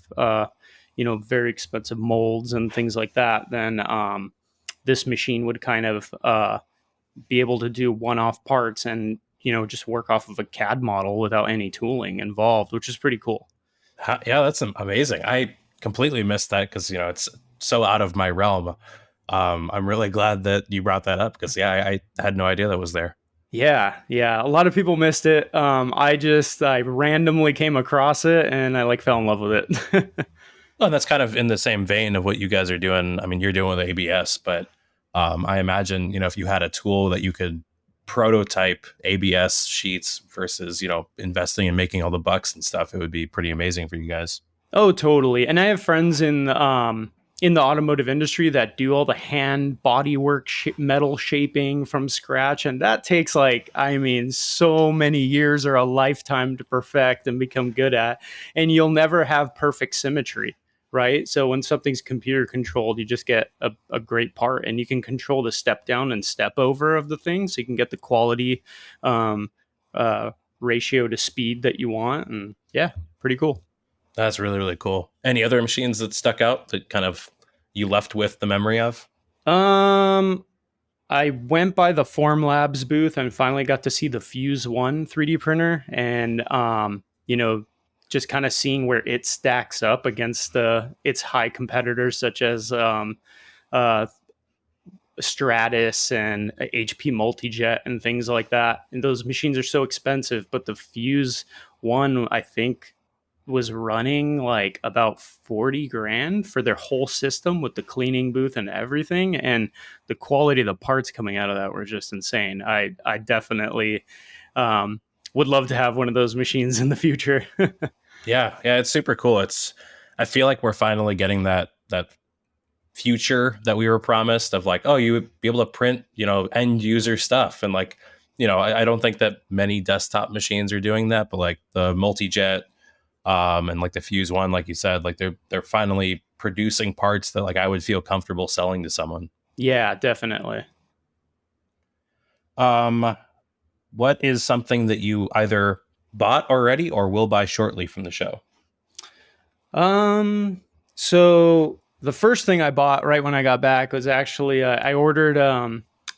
very expensive molds and things like that, then this machine would kind of be able to do one-off parts and, just work off of a CAD model without any tooling involved, which is pretty cool. Yeah, that's amazing. I completely missed that because, it's so out of my realm. I'm really glad that you brought that up because, I had no idea that was there. Yeah. A lot of people missed it. I randomly came across it and I fell in love with it. Well, that's kind of in the same vein of what you guys are doing. I mean, you're doing with ABS, but I imagine, if you had a tool that you could prototype ABS sheets versus, investing and making all the bucks and stuff, it would be pretty amazing for you guys. Oh, totally. And I have friends in the automotive industry that do all the hand bodywork metal shaping from scratch. And that takes so many years or a lifetime to perfect and become good at. And you'll never have perfect symmetry, right? So when something's computer controlled, you just get a great part, and you can control the step down and step over of the thing. So you can get the quality ratio to speed that you want. And yeah, pretty cool. That's really, really cool. Any other machines that stuck out that kind of you left with the memory of? I went by the Formlabs booth and finally got to see the Fuse 1 3D printer, and just kind of seeing where it stacks up against its high competitors such as Stratus and HP Multijet and things like that. And those machines are so expensive, but the Fuse 1, I think, was running like about 40 grand for their whole system with the cleaning booth and everything. And the quality of the parts coming out of that were just insane. I definitely would love to have one of those machines in the future. Yeah, it's super cool. I feel like we're finally getting that future that we were promised of like, oh, you would be able to print, end user stuff. And like, I don't think that many desktop machines are doing that, but like the multi-jet and like the Fuse one, like you said, like they're finally producing parts that like I would feel comfortable selling to someone. Yeah, definitely. What is something that you either bought already or will buy shortly from the show? So the first thing I bought right when I got back was actually I ordered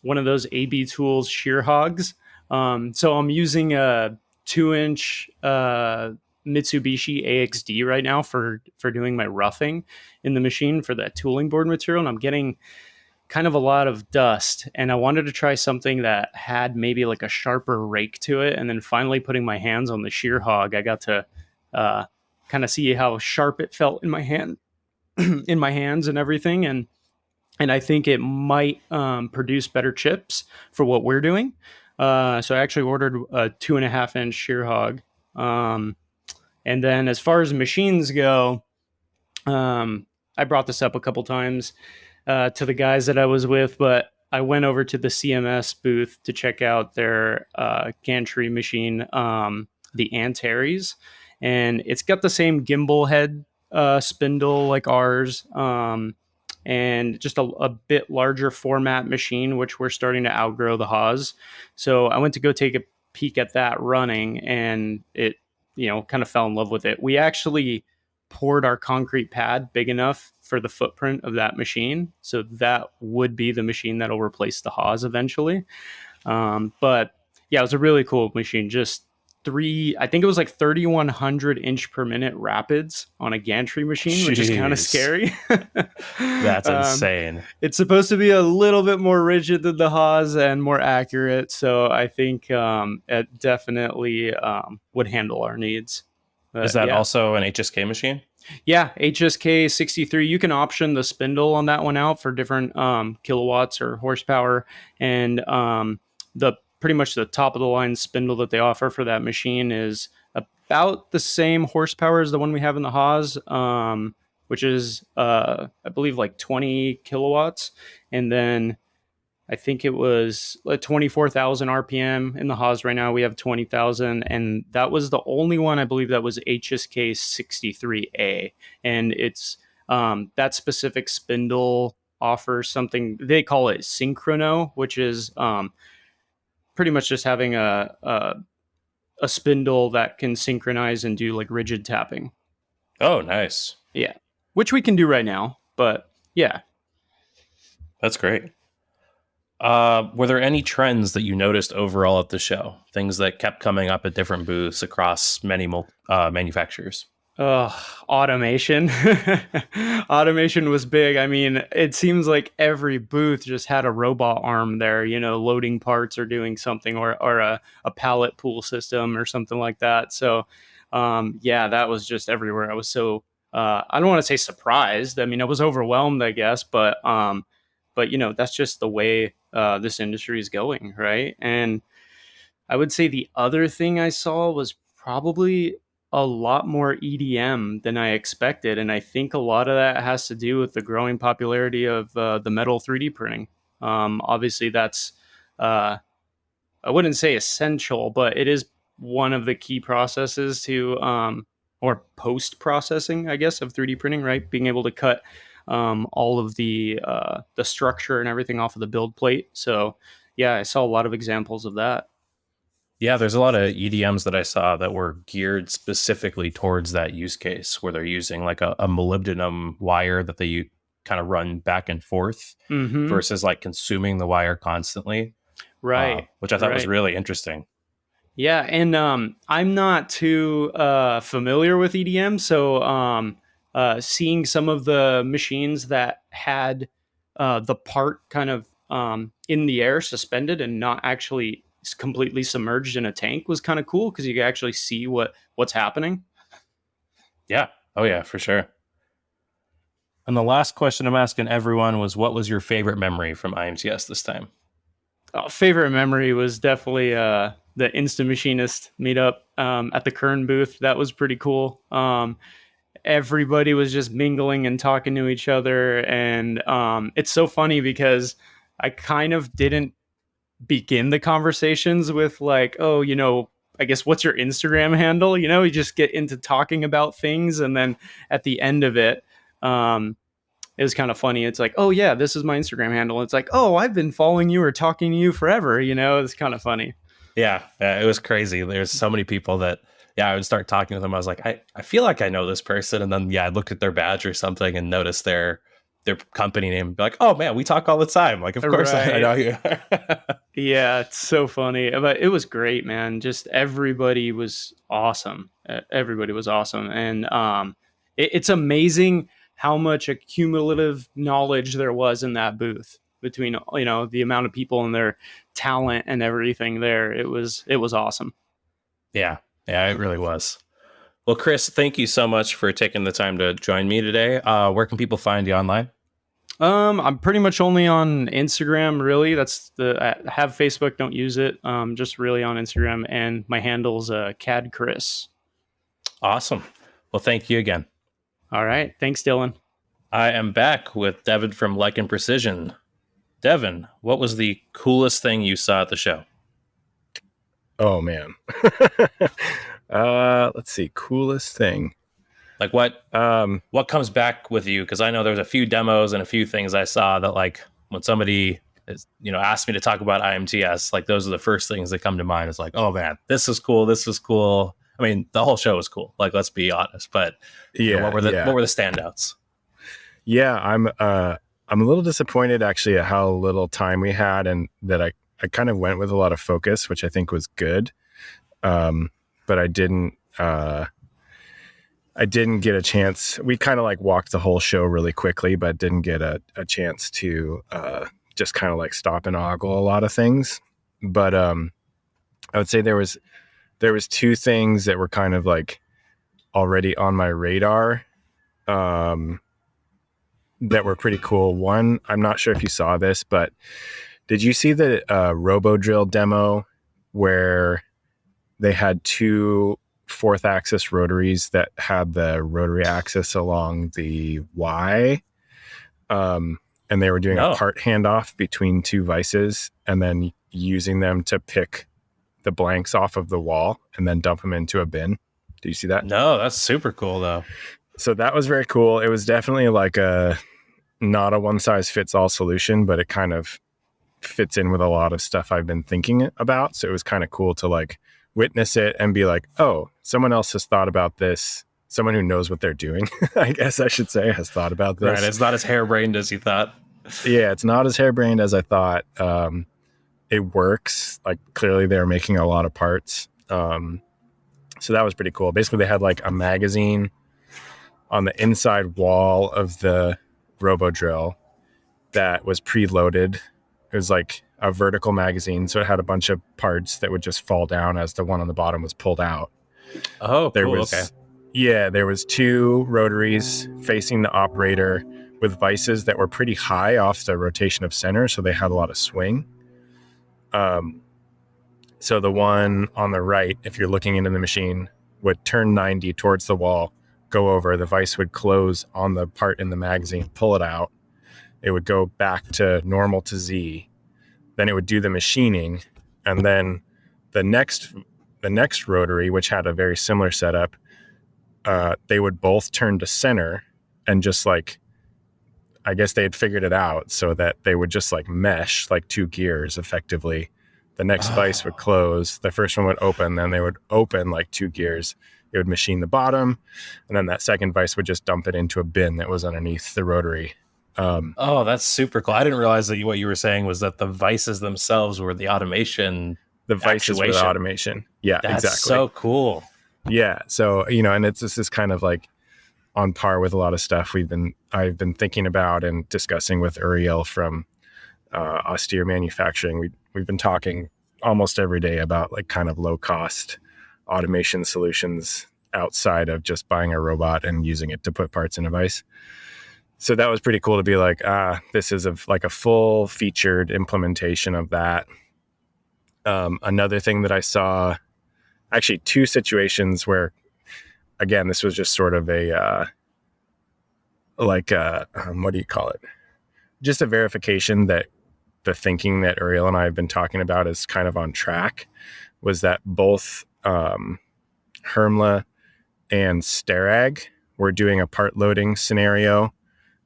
one of those AB Tools shear hogs. So I'm using a 2-inch Mitsubishi AXD right now for doing my roughing in the machine for that tooling board material, and I'm getting kind of a lot of dust, and I wanted to try something that had maybe like a sharper rake to it. And then finally putting my hands on the shear hog, I got to kind of see how sharp it felt in my hand in my hands and everything. And I think it might produce better chips for what we're doing. So I actually ordered a 2.5-inch shear hog. And then as far as machines go, I brought this up a couple times to the guys that I was with, but I went over to the CMS booth to check out their gantry machine, the Antares, and it's got the same gimbal head spindle like ours, and just a bit larger format machine, which we're starting to outgrow the Haas. So I went to go take a peek at that running, and it, kind of fell in love with it. We actually poured our concrete pad big enough for the footprint of that machine, so that would be the machine that'll replace the Haas eventually. But yeah, it was a really cool machine. Just I think it was like 3,100 inch per minute rapids on a gantry machine, which is kind of Jeez. scary. That's insane. It's supposed to be a little bit more rigid than the Haas and more accurate, so I think it definitely would handle our needs. Is that also an HSK machine? Yeah, HSK 63. You can option the spindle on that one out for different kilowatts or horsepower, and the pretty much the top of the line spindle that they offer for that machine is about the same horsepower as the one we have in the Haas, which is I believe like 20 kilowatts, and then I think it was 24,000 RPM in the Haas. Right now we have 20,000, and that was the only one I believe that was HSK 63A, and it's that specific spindle offers something they call it synchrono, which is pretty much just having a spindle that can synchronize and do like rigid tapping. Oh, nice. Yeah, which we can do right now, but yeah. That's great. Were there any trends that you noticed overall at the show? Things that kept coming up at different booths across many manufacturers? Automation. Automation was big. I mean, it seems like every booth just had a robot arm there, loading parts or doing something, or a pallet pool system or something like that. So, yeah, that was just everywhere. I was so, I don't want to say surprised. I mean, I was overwhelmed, I guess, but that's just the way this industry is going, right? And I would say the other thing I saw was probably a lot more EDM than I expected, and I think a lot of that has to do with the growing popularity of the metal 3D printing. Obviously, that's I wouldn't say essential, but it is one of the key processes to or post processing, I guess, of 3D printing, right? Being able to cut all of the structure and everything off of the build plate. So yeah, I saw a lot of examples of that. Yeah, there's a lot of EDMs that I saw that were geared specifically towards that use case, where they're using like a molybdenum wire that they kind of run back and forth versus like consuming the wire constantly. Right. Which I thought was really interesting. Yeah. And I'm not too familiar with EDM. So seeing some of the machines that had the part kind of in the air suspended and not actually completely submerged in a tank was kind of cool, because you can actually see what's happening. Yeah. Oh yeah, for sure. And the last question I'm asking everyone was, what was your favorite memory from IMTS this time? Favorite memory was definitely the Instant Machinist meetup at the Kern booth. That was pretty cool. Everybody was just mingling and talking to each other, and it's so funny because I kind of didn't begin the conversations with like, oh, I guess what's your Instagram handle? You just get into talking about things, and then at the end of it, it was kind of funny. It's like, oh yeah, this is my Instagram handle. It's like, oh, I've been following you or talking to you forever. It's kind of funny. Yeah, it was crazy. There's so many people that, I would start talking to them. I was like, I feel like I know this person. And then, I'd look at their badge or something and notice their company name. Be like, oh man, we talk all the time. Like, of course I know you. Yeah, it's so funny. But it was great, man. Just everybody was awesome. Everybody was awesome. And it's amazing how much accumulative knowledge there was in that booth between, the amount of people and their talent and everything there. It was awesome. Yeah, it really was. Well, Chris, thank you so much for taking the time to join me today. Where can people find you online? I'm pretty much only on Instagram, really. I have Facebook, don't use it. Just really on Instagram, and my handle's CAD Chris. Awesome. Well, thank you again. All right. Thanks, Dylan. I am back with Devin from Like and Precision. Devin, what was the coolest thing you saw at the show? Oh man. Let's see. Coolest thing. Like what comes back with you? Because I know there's a few demos and a few things I saw that, like, when somebody asked me to talk about IMTS, like, those are the first things that come to mind. It's like, oh man, this is cool. This was cool. I mean, the whole show was cool. Like, let's be honest. But what were the standouts? Yeah, I'm a little disappointed actually at how little time we had, and that I kind of went with a lot of focus, which I think was good. But I didn't get a chance. We kind of like walked the whole show really quickly, but didn't get a chance to just kind of like stop and ogle a lot of things. But I would say there was two things that were kind of like already on my radar that were pretty cool. One, I'm not sure if you saw this, but did you see the Robo Drill demo where they had two 4th axis rotaries that had the rotary axis along the Y? And they were doing a part handoff between two vices and then using them to pick the blanks off of the wall and then dump them into a bin. Do you see that? No, that's super cool though. So that was very cool. It was definitely like not a one size fits all solution, but it kind of fits in with a lot of stuff I've been thinking about. So it was kind of cool to like witness it and be like, oh, someone else has thought about this. Someone who knows what they're doing, I guess I should say, has thought about this. Right. It's not as harebrained as you thought. Yeah, it's not as harebrained as I thought. It works. Like, clearly they're making a lot of parts. So that was pretty cool. Basically, they had like a magazine on the inside wall of the Robo Drill that was preloaded. It was like a vertical magazine, so it had a bunch of parts that would just fall down as the one on the bottom was pulled out. Oh, cool. Okay. Yeah, there was two rotaries facing the operator with vices that were pretty high off the rotation of center, so they had a lot of swing. So the one on the right, if you're looking into the machine, would turn 90 towards the wall, go over, the vice would close on the part in the magazine, pull it out. It would go back to normal to Z. Then it would do the machining. And then the next rotary, which had a very similar setup, they would both turn to center and just like, I guess they had figured it out so that they would just like mesh like two gears effectively. The next vice would close, the first one would open, then they would open like two gears. It would machine the bottom, and then that second vice would just dump it into a bin that was underneath the rotary. Oh, that's super cool. I didn't realize that what you were saying was that the vices themselves were the automation. The vices were the automation. Yeah, that's exactly. So cool. Yeah. So, and this is kind of like on par with a lot of stuff I've been thinking about and discussing with Uriel from Austere Manufacturing. We've been talking almost every day about like kind of low cost automation solutions outside of just buying a robot and using it to put parts in a vise. So that was pretty cool to be like, this is like a full featured implementation of that. Another thing that I saw, actually two situations where, again, this was just sort of a, what do you call it? Just a verification that the thinking that Uriel and I have been talking about is kind of on track, was that both Hermla and Sterag were doing a part loading scenario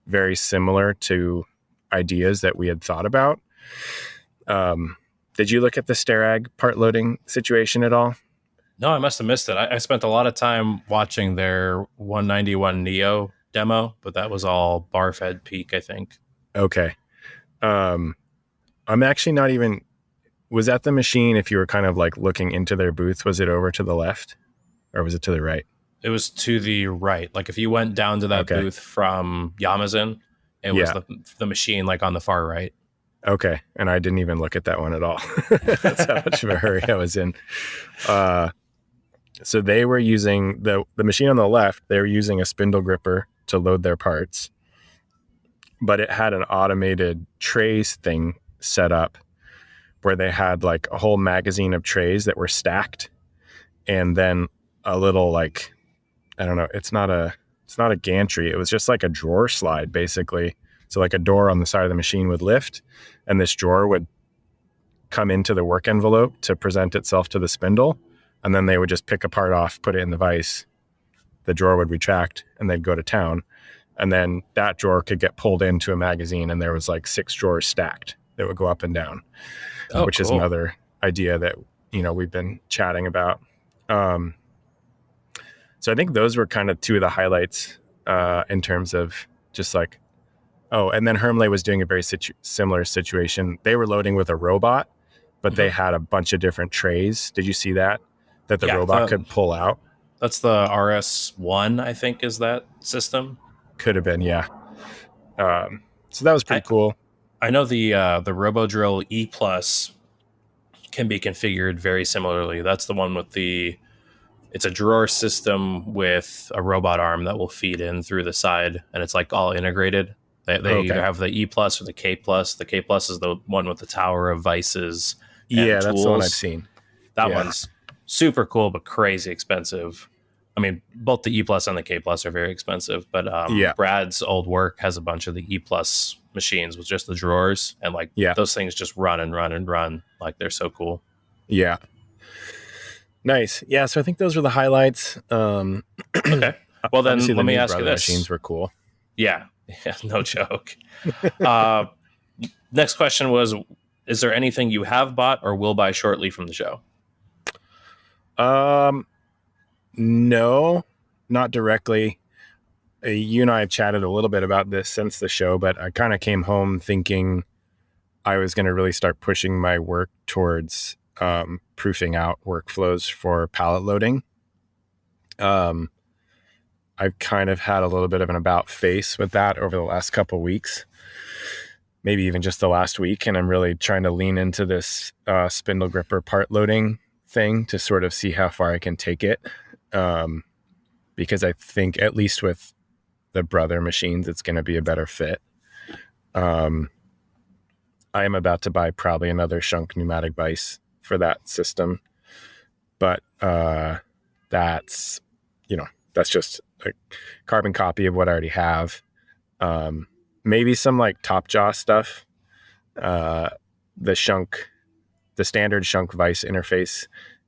very similar to ideas that we had thought about. Did you look at the Sterag part loading situation at all? No, I must have missed it. I spent a lot of time watching their 191 Neo demo, but that was all bar fed peak, I think. Okay. I'm actually not even, was that the machine, if you were kind of like looking into their booth, was it over to the left or was it to the right? It was to the right. Like if you went down to that booth from Yamazin, it was the machine like on the far right. Okay. And I didn't even look at that one at all. That's how much of a hurry I was in. So they were using the machine on the left, they were using a spindle gripper to load their parts, but it had an automated trays thing set up where they had like a whole magazine of trays that were stacked, and then a little like, I don't know, it's not a gantry. It was just like a drawer slide basically. So like a door on the side of the machine would lift and this drawer would come into the work envelope to present itself to the spindle. And then they would just pick a part off, put it in the vise. The drawer would retract and they'd go to town. And then that drawer could get pulled into a magazine and there was like 6 drawers stacked that would go up and down, which is another idea that, we've been chatting about. So I think those were kind of two of the highlights in terms of just like, and then Hermle was doing a very similar situation. They were loading with a robot, but they had a bunch of different trays. Did you see that the robot could pull out? That's the RS1, I think, is that system. Could have been, yeah. So that was pretty cool. I know the RoboDrill E Plus can be configured very similarly. That's the one with it's a drawer system with a robot arm that will feed in through the side, and it's like all integrated. They either have the E Plus or the K Plus. The K Plus is the one with the tower of vices. Yeah, tools. That's the one I've seen. That one's super cool, but crazy expensive. I mean, both the E Plus and the K Plus are very expensive, but Brad's old work has a bunch of the E Plus machines with just the drawers, and those things just run and run and run. Like they're so cool. Yeah. Nice. Yeah. So I think those were the highlights. Okay. Well, then let me ask you this. Machines were cool. Yeah. No joke. Next question was, is there anything you have bought or will buy shortly from the show? No, not directly. You and I have chatted a little bit about this since the show, but I kind of came home thinking I was going to really start pushing my work towards proofing out workflows for pallet loading. I've kind of had a little bit of an about face with that over the last couple of weeks, maybe even just the last week. And I'm really trying to lean into this spindle gripper part loading thing to sort of see how far I can take it. Because I think at least with the brother machines, it's going to be a better fit. I am about to buy probably another Shunk pneumatic vise for that system, but that's just a carbon copy of what I already have. Maybe some like top jaw stuff. The standard Shunk vise interface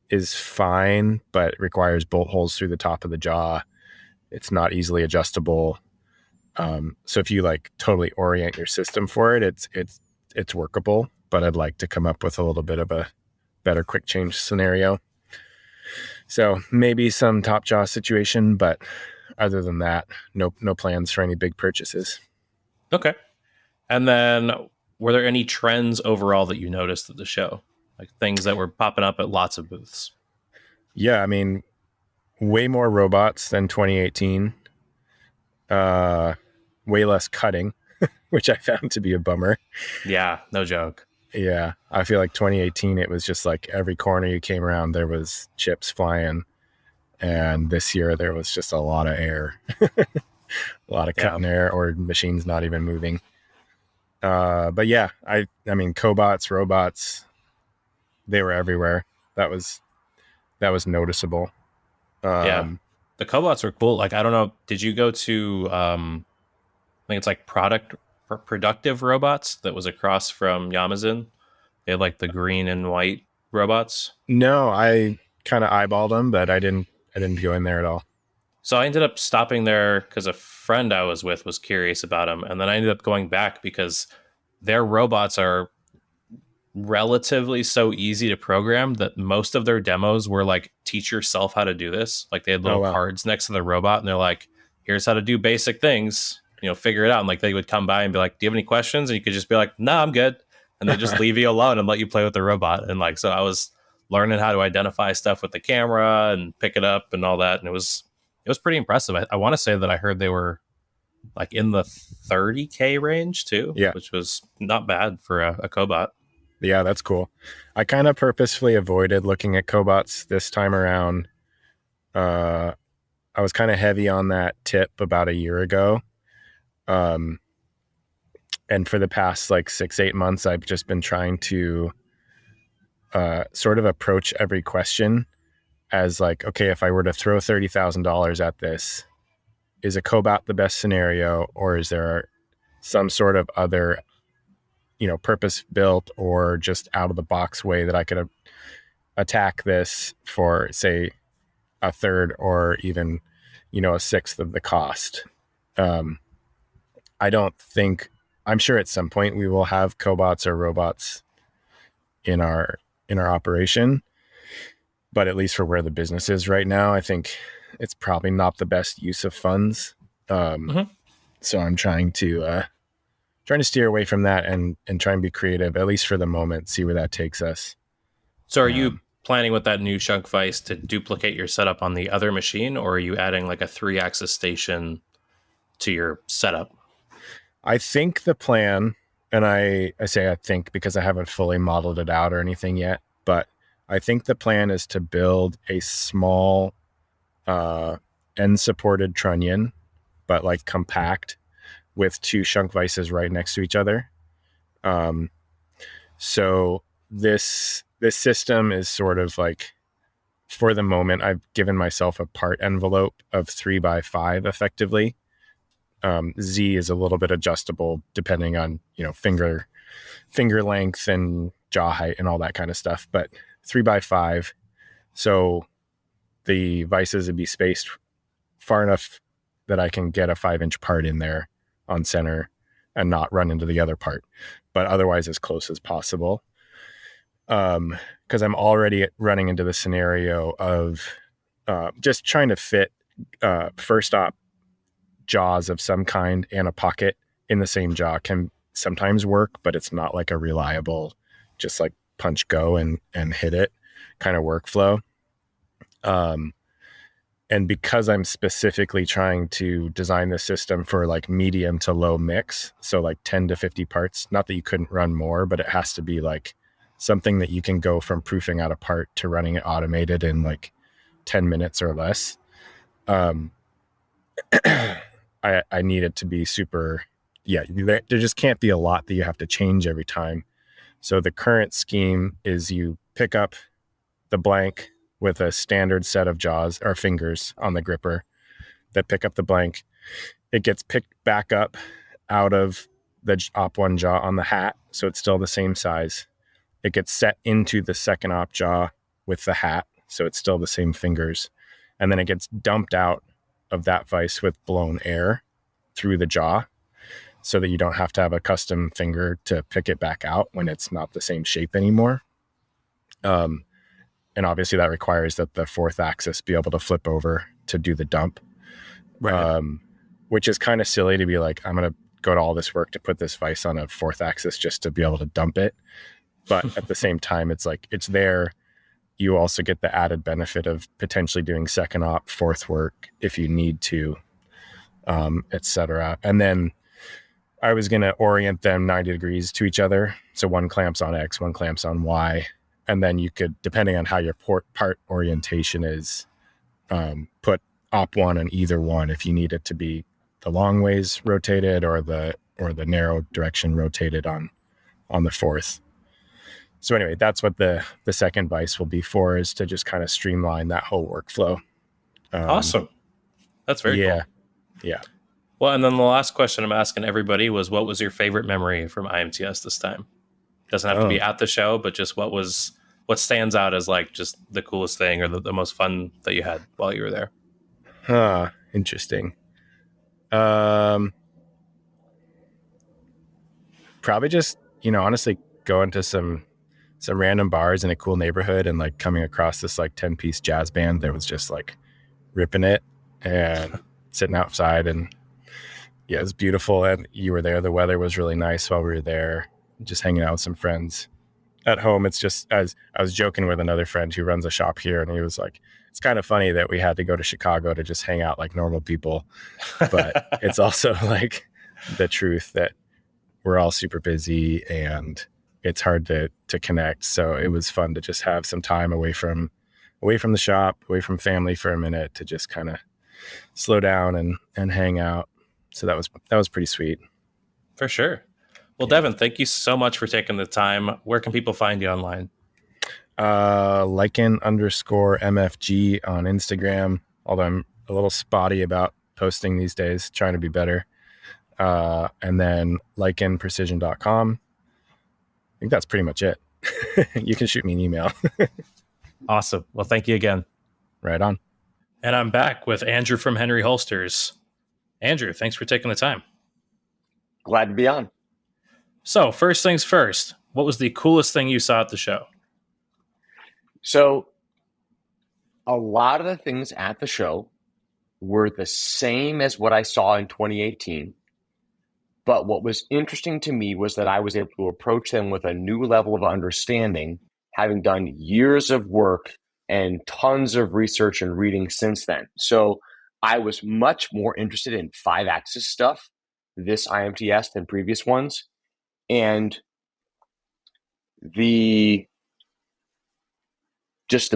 is fine, but it requires bolt holes through the top of the jaw. It's not easily adjustable. So if you like totally orient your system for it, it's workable, but I'd like to come up with a little bit of a better quick change scenario. So maybe some top jaw situation, but other than that, no plans for any big purchases. Okay. And then were there any trends overall that you noticed at the show? Like things that were popping up at lots of booths? Yeah, I mean, way more robots than 2018. Way less cutting, which I found to be a bummer. Yeah, no joke. Yeah, I feel like 2018, it was just like every corner you came around, there was chips flying. And this year there was just a lot of air, a lot of cutting air, or machines not even moving. But yeah, I mean, cobots, robots, they were everywhere. That was noticeable. Yeah. The cobots were cool. Like, I don't know, did you go to I think it's like productive robots that was across from Yamazin? They had like the green and white robots. No, I kind of eyeballed them, but I didn't go in there at all. So I ended up stopping there because a friend I was with was curious about them, and then I ended up going back because their robots are relatively so easy to program that most of their demos were like, teach yourself how to do this. Like, they had little cards next to the robot, and they're like, here's how to do basic things, figure it out. And like, they would come by and be like, do you have any questions? And you could just be like, no, I'm good. And they just leave you alone and let you play with the robot. And like, so I was learning how to identify stuff with the camera and pick it up and all that. And it was pretty impressive. I want to say that I heard they were like in the 30K range too, which was not bad for a cobot. Yeah, that's cool. I kind of purposefully avoided looking at cobots this time around. I was kind of heavy on that tip about a year ago. And for the past like 6-8 months, I've just been trying to sort of approach every question as like, okay, if I were to throw $30,000 at this, is a cobot the best scenario, or is there some sort of other, purpose built or just out of the box way that I could attack this for, say, a third or even, a sixth of the cost? I'm sure at some point we will have cobots or robots in our operation, but at least for where the business is right now, I think it's probably not the best use of funds. So I'm trying to steer away from that and try and be creative, at least for the moment, see where that takes us. So are you planning with that new shunt vise to duplicate your setup on the other machine, or are you adding like a 3-axis station to your setup? I think the plan, and I say I think because I haven't fully modeled it out or anything yet, but I think the plan is to build a small end-supported trunnion, but like compact, with 2 shunt vices right next to each other. So this system is sort of like, for the moment, I've given myself a part envelope of 3x5 effectively. Z is a little bit adjustable depending on, finger length and jaw height and all that kind of stuff, but 3x5. So the vices would be spaced far enough that I can get a 5-inch part in there on center and not run into the other part, but otherwise as close as possible. Because I'm already running into the scenario of just trying to fit first op jaws of some kind and a pocket in the same jaw can sometimes work, but it's not like a reliable, just like punch go and hit it kind of workflow. And because I'm specifically trying to design the system for like medium to low mix, so like 10 to 50 parts, not that you couldn't run more, but it has to be like something that you can go from proofing out a part to running it automated in like 10 minutes or less. I need it to be super, there just can't be a lot that you have to change every time. So the current scheme is you pick up the blank with a standard set of jaws or fingers on the gripper that pick up the blank. It gets picked back up out of the op one jaw on the hat, so it's still the same size. It gets set into the second op jaw with the hat, so it's still the same fingers. And then it gets dumped out of that vise with blown air through the jaw, so that you don't have to have a custom finger to pick it back out when it's not the same shape anymore. And obviously that requires that the 4th axis be able to flip over to do the dump. Right. Which is kind of silly to be like, I'm going to go to all this work to put this vise on a 4th axis just to be able to dump it. But at the same time, it's like, it's there. You also get the added benefit of potentially doing second op, 4th work if you need to, etc. And then I was going to orient them 90 degrees to each other. So one clamps on X, one clamps on Y. And then you could, depending on how your part orientation is, put op one on either one if you need it to be the long ways rotated or the narrow direction rotated on the fourth. So anyway, that's what the second vice will be for, is to just kind of streamline that whole workflow. Awesome. That's very cool. Yeah. Well, and then the last question I'm asking everybody was, what was your favorite memory from IMTS this time? Doesn't have to be at the show, but just what stands out as like just the coolest thing or the most fun that you had while you were there? Interesting. Probably just, honestly going to some random bars in a cool neighborhood and like coming across this like 10-piece jazz band that was just like ripping it and sitting outside, and yeah, it was beautiful. And you were there. The weather was really nice while we were there, just hanging out with some friends. At home, it's just, as I was joking with another friend who runs a shop here, and he was like, it's kind of funny that we had to go to Chicago to just hang out like normal people. But it's also like the truth that we're all super busy and it's hard to connect. So it was fun to just have some time away from the shop, away from family for a minute, to just kind of slow down and hang out. So that was pretty sweet. For sure. Well, Devin, thank you so much for taking the time. Where can people find you online? Lycan_MFG on Instagram, although I'm a little spotty about posting these days, trying to be better. And then lycanprecision.com. I think that's pretty much it. You can shoot me an email. Awesome. Well, thank you again. Right on. And I'm back with Andrew from Henry Holsters. Andrew, thanks for taking the time. Glad to be on. So first things first, what was the coolest thing you saw at the show? So a lot of the things at the show were the same as what I saw in 2018. But what was interesting to me was that I was able to approach them with a new level of understanding, having done years of work and tons of research and reading since then. So I was much more interested in 5-axis stuff this IMTS than previous ones. And the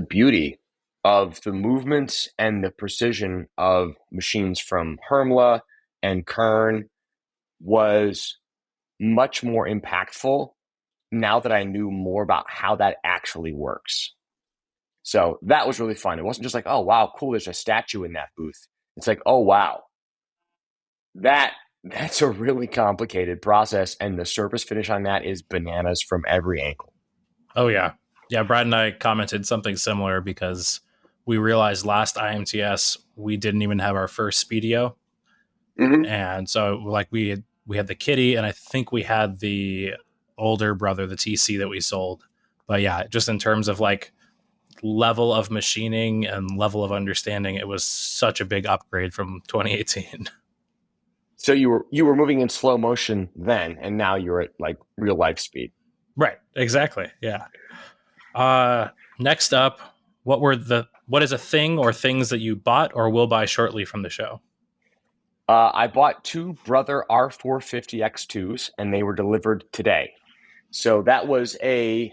beauty of the movements and the precision of machines from Hermla and Kern was much more impactful now that I knew more about how that actually works. So that was really fun. It wasn't just like, oh, wow, cool, there's a statue in that booth. It's like, oh, wow, that's a really complicated process, and the surface finish on that is bananas from every angle. Oh, yeah. Yeah, Brad and I commented something similar because we realized last IMTS we didn't even have our first Speedio. Mm-hmm. And so like we had the Kitty, and I think we had the older brother, the TC that we sold. But yeah, just in terms of like level of machining and level of understanding, it was such a big upgrade from 2018. So you were moving in slow motion then, and now you're at like real life speed. Right. Exactly. Yeah. Next up, what is a thing or things that you bought or will buy shortly from the show? I bought 2 Brother R450 X2s, and they were delivered today. So that was an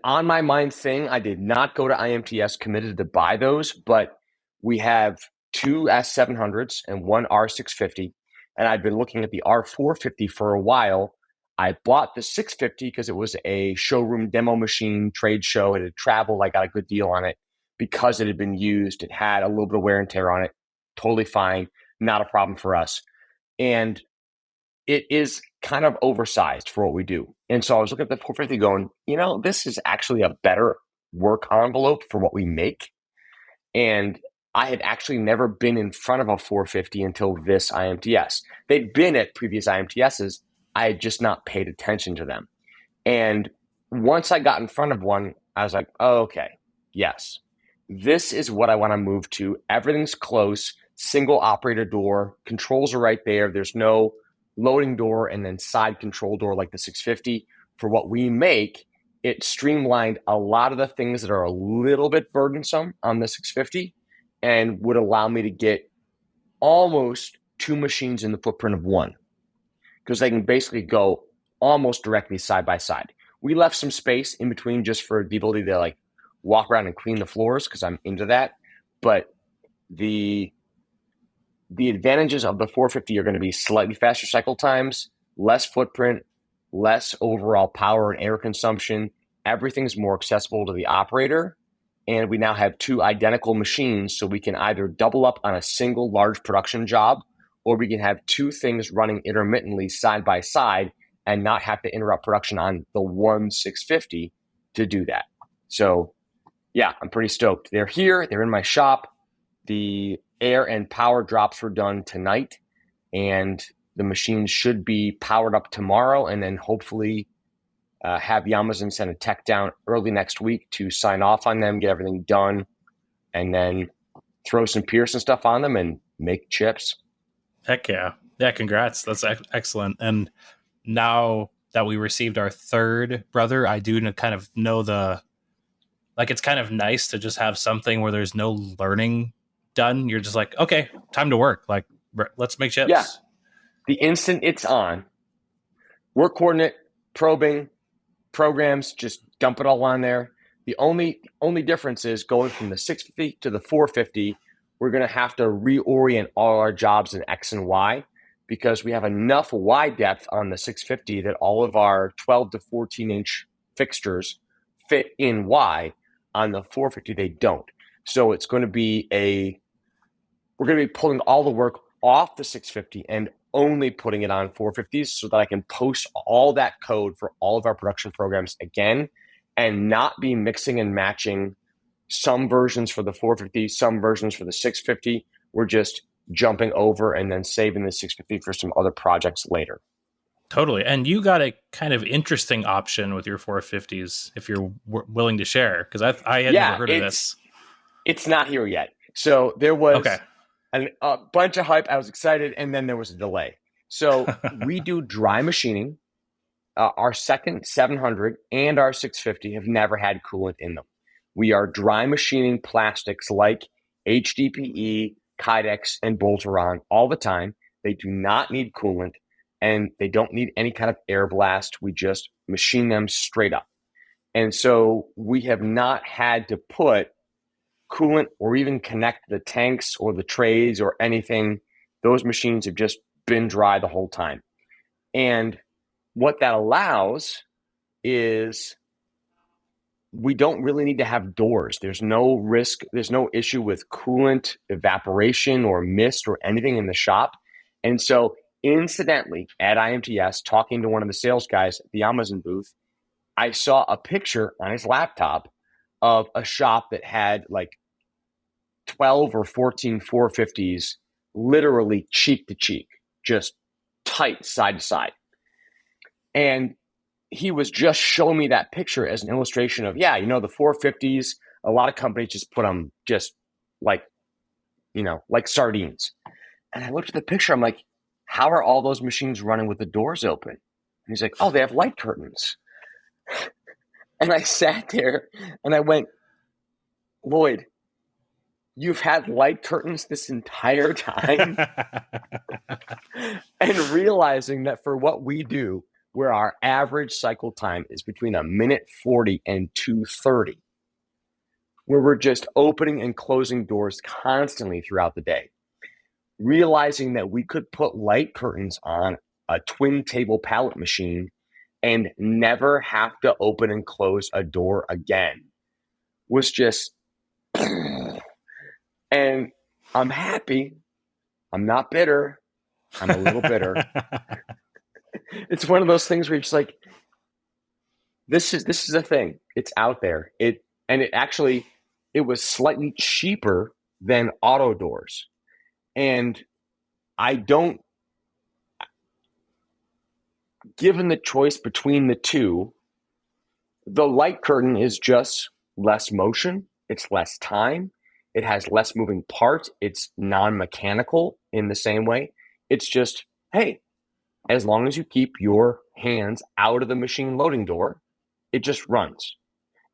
on my mind thing. I did not go to IMTS committed to buy those, but we have 2 S700s and 1 R650, and I've been looking at the R450 for a while. I bought the 650 because it was a showroom demo machine trade show. It had traveled. I got a good deal on it because it had been used. It had a little bit of wear and tear on it. Totally fine. Not a problem for us. And it is kind of oversized for what we do. And so I was looking at the 450 going, this is actually a better work envelope for what we make. And I had actually never been in front of a 450 until this IMTS. They'd been at previous IMTSs. I had just not paid attention to them. And once I got in front of one, I was like, oh, okay, yes, this is what I want to move to. Everything's close, single operator door, controls are right there. There's no loading door and then side control door like the 650. For what we make, it streamlined a lot of the things that are a little bit burdensome on the 650 and would allow me to get almost 2 machines in the footprint of one, because they can basically go almost directly side by side. We left some space in between just for the ability to like walk around and clean the floors because I'm into that. but the advantages of the 450 are going to be slightly faster cycle times, less footprint, less overall power and air consumption. Everything's more accessible to the operator. And we now have 2 identical machines, so we can either double up on a single large production job, or we can have 2 things running intermittently side by side and not have to interrupt production on the one 650 to do that. So yeah, I'm pretty stoked. They're here, they're in my shop. The air and power drops were done tonight, and the machines should be powered up tomorrow, and then hopefully have Yamazin send a tech down early next week to sign off on them, get everything done, and then throw some Pierce and stuff on them and make chips. Heck yeah. Yeah, congrats. That's excellent. And now that we received our 3rd brother, I do kind of know it's kind of nice to just have something where there's no learning done. You're just like, okay, time to work. Like, let's make chips. Yeah. The instant it's on, work coordinate, probing, programs, just dump it all on there. The only difference is going from the 650 to the 450, we're going to have to reorient all our jobs in X and Y, because we have enough Y depth on the 650 that all of our 12 to 14 inch fixtures fit in Y. On the 450, they don't. So it's going to be we're going to be pulling all the work off the 650 and only putting it on 450s, so that I can post all that code for all of our production programs again, and not be mixing and matching some versions for the 450, some versions for the 650. We're just jumping over and then saving the 650 for some other projects later. Totally. And you got a kind of interesting option with your 450s, if you're willing to share, because I had never heard of this. It's not here yet. So there was a bunch of hype. I was excited, and then there was a delay. So we do dry machining. Our second 700 and our 650 have never had coolant in them. We are dry machining plastics like HDPE, Kydex, and Boltaron all the time. They do not need coolant, and they don't need any kind of air blast. We just machine them straight up. And so we have not had to put coolant or even connect the tanks or the trays or anything. Those machines have just been dry the whole time. And what that allows is we don't really need to have doors. There's no risk. There's no issue with coolant evaporation or mist or anything in the shop. And so incidentally, at IMTS, talking to one of the sales guys at the Amazon booth, I saw a picture on his laptop of a shop that had like 12 or 14 450s literally cheek to cheek, just tight side to side. And he was just showing me that picture as an illustration of, the 450s, a lot of companies just put them just like sardines. And I looked at the picture, I'm like, how are all those machines running with the doors open? And he's like, oh, they have light curtains. And I sat there and I went, Lloyd, you've had light curtains this entire time? And realizing that for what we do, where our average cycle time is between 1:40 and 2:30, where we're just opening and closing doors constantly throughout the day, realizing that we could put light curtains on a twin table pallet machine and never have to open and close a door again was just, and I'm happy. I'm not bitter. I'm a little bitter. It's one of those things where you're just like, this is a thing. It's out there. It was slightly cheaper than auto doors. And given the choice between the two, the light curtain is just less motion. It's less time. It has less moving parts. It's non-mechanical in the same way. It's just, hey, as long as you keep your hands out of the machine loading door, it just runs.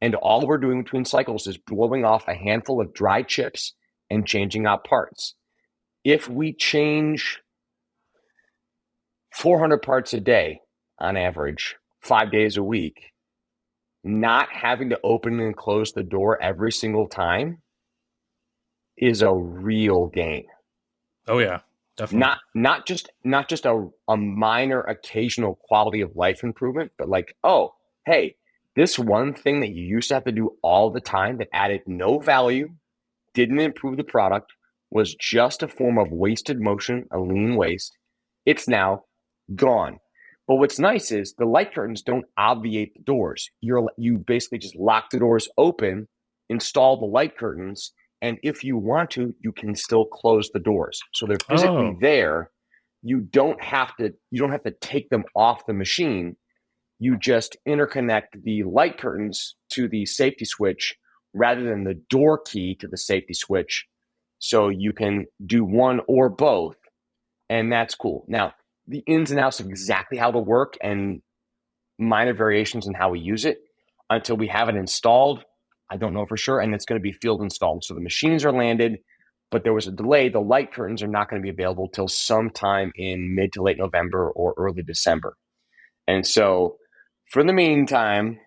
And all we're doing between cycles is blowing off a handful of dry chips and changing out parts. If we change 400 parts a day on average, 5 days a week, not having to open and close the door every single time is a real gain. Oh yeah, definitely. Not just a minor occasional quality of life improvement, but like, oh, hey, this one thing that you used to have to do all the time that added no value, didn't improve the product, was just a form of wasted motion, a lean waste. It's now gone. But what's nice is the light curtains don't obviate the doors. You basically just lock the doors open, install the light curtains, and if you want to, you can still close the doors. So they're physically there. You don't have to take them off the machine. You just interconnect the light curtains to the safety switch rather than the door key to the safety switch. So you can do one or both, and that's cool. Now, the ins and outs of exactly how to work and minor variations in how we use it until we have it installed, I don't know for sure, and it's going to be field installed. So the machines are landed, but there was a delay. The light curtains are not going to be available till sometime in mid to late November or early December. And so for the meantime,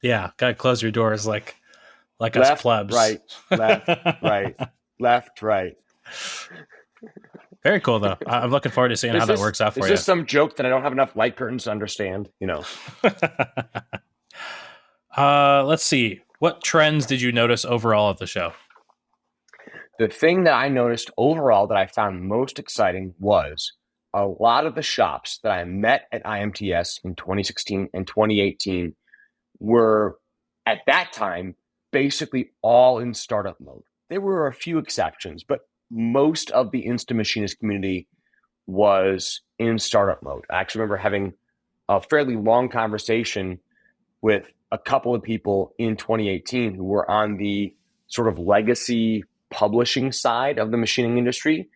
Yeah, gotta close your doors like us left, plebs. right, left, right, left, right. Very cool though. I'm looking forward to seeing how that works out for you. Is this some joke that I don't have enough light curtains to understand? You know. Let's see. What trends did you notice overall at the show? The thing that I noticed overall that I found most exciting was a lot of the shops that I met at IMTS in 2016 and 2018 were, at that time, basically all in startup mode. There were a few exceptions, but most of the Insta Machinist community was in startup mode. I actually remember having a fairly long conversation with a couple of people in 2018 who were on the sort of legacy publishing side of the machining industry,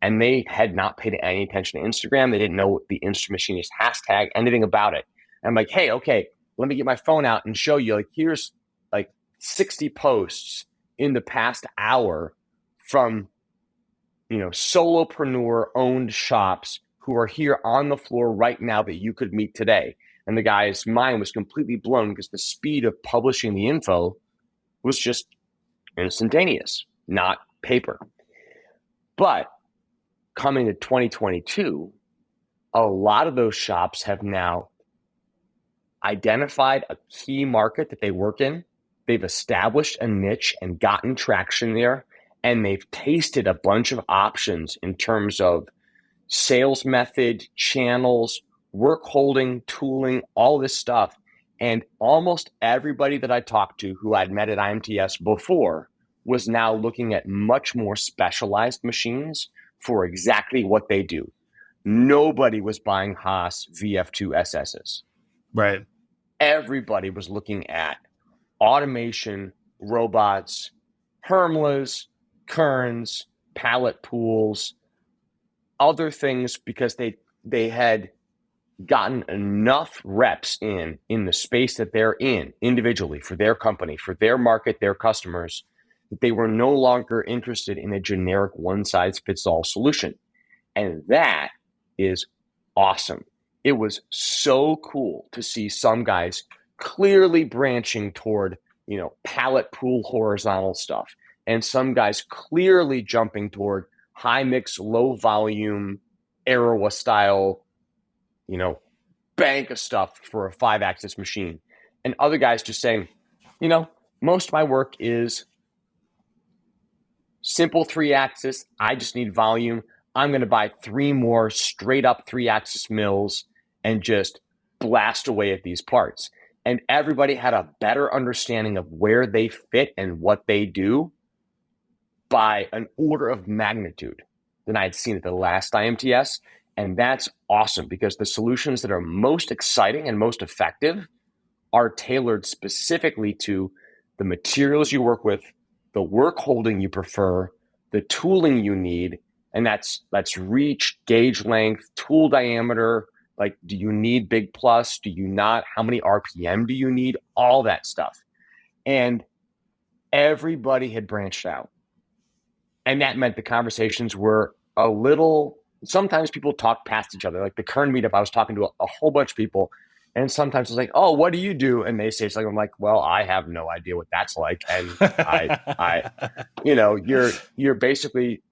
and they had not paid any attention to Instagram. They didn't know the Insta Machinist hashtag, anything about it. And I'm like, hey, okay, let me get my phone out and show you. Like, here's like 60 posts in the past hour from, solopreneur owned shops who are here on the floor right now that you could meet today. And the guy's mind was completely blown because the speed of publishing the info was just instantaneous, not paper. But coming to 2022, a lot of those shops have now identified a key market that they work in. They've established a niche and gotten traction there, and they've tasted a bunch of options in terms of sales method, channels, work holding, tooling, all this stuff. And almost everybody that I talked to who I'd met at IMTS before was now looking at much more specialized machines for exactly what they do. Nobody was buying Haas VF2 SSs. Right. Everybody was looking at automation, robots, Hermlas, Kerns, pallet pools, other things, because they had gotten enough reps in the space that they're in individually for their company, for their market, their customers, that they were no longer interested in a generic one-size-fits-all solution. And that is awesome. It was so cool to see some guys clearly branching toward, pallet pool horizontal stuff, and some guys clearly jumping toward high mix, low volume, Arawa style, bank of stuff for a 5-axis machine. And other guys just saying, most of my work is simple 3-axis. I just need volume. I'm going to buy 3 more straight up 3-axis mills and just blast away at these parts. And everybody had a better understanding of where they fit and what they do by an order of magnitude than I had seen at the last IMTS. And that's awesome, because the solutions that are most exciting and most effective are tailored specifically to the materials you work with, the work holding you prefer, the tooling you need. And that's reach, gauge length, tool diameter. Like, do you need big plus? Do you not? How many RPM do you need? All that stuff. And everybody had branched out. And that meant the conversations were a little, sometimes people talk past each other. Like the Kern meetup, I was talking to a whole bunch of people, And sometimes it's like, oh, what do you do? And they say something. I'm like, well, I have no idea what that's like. And you're basically,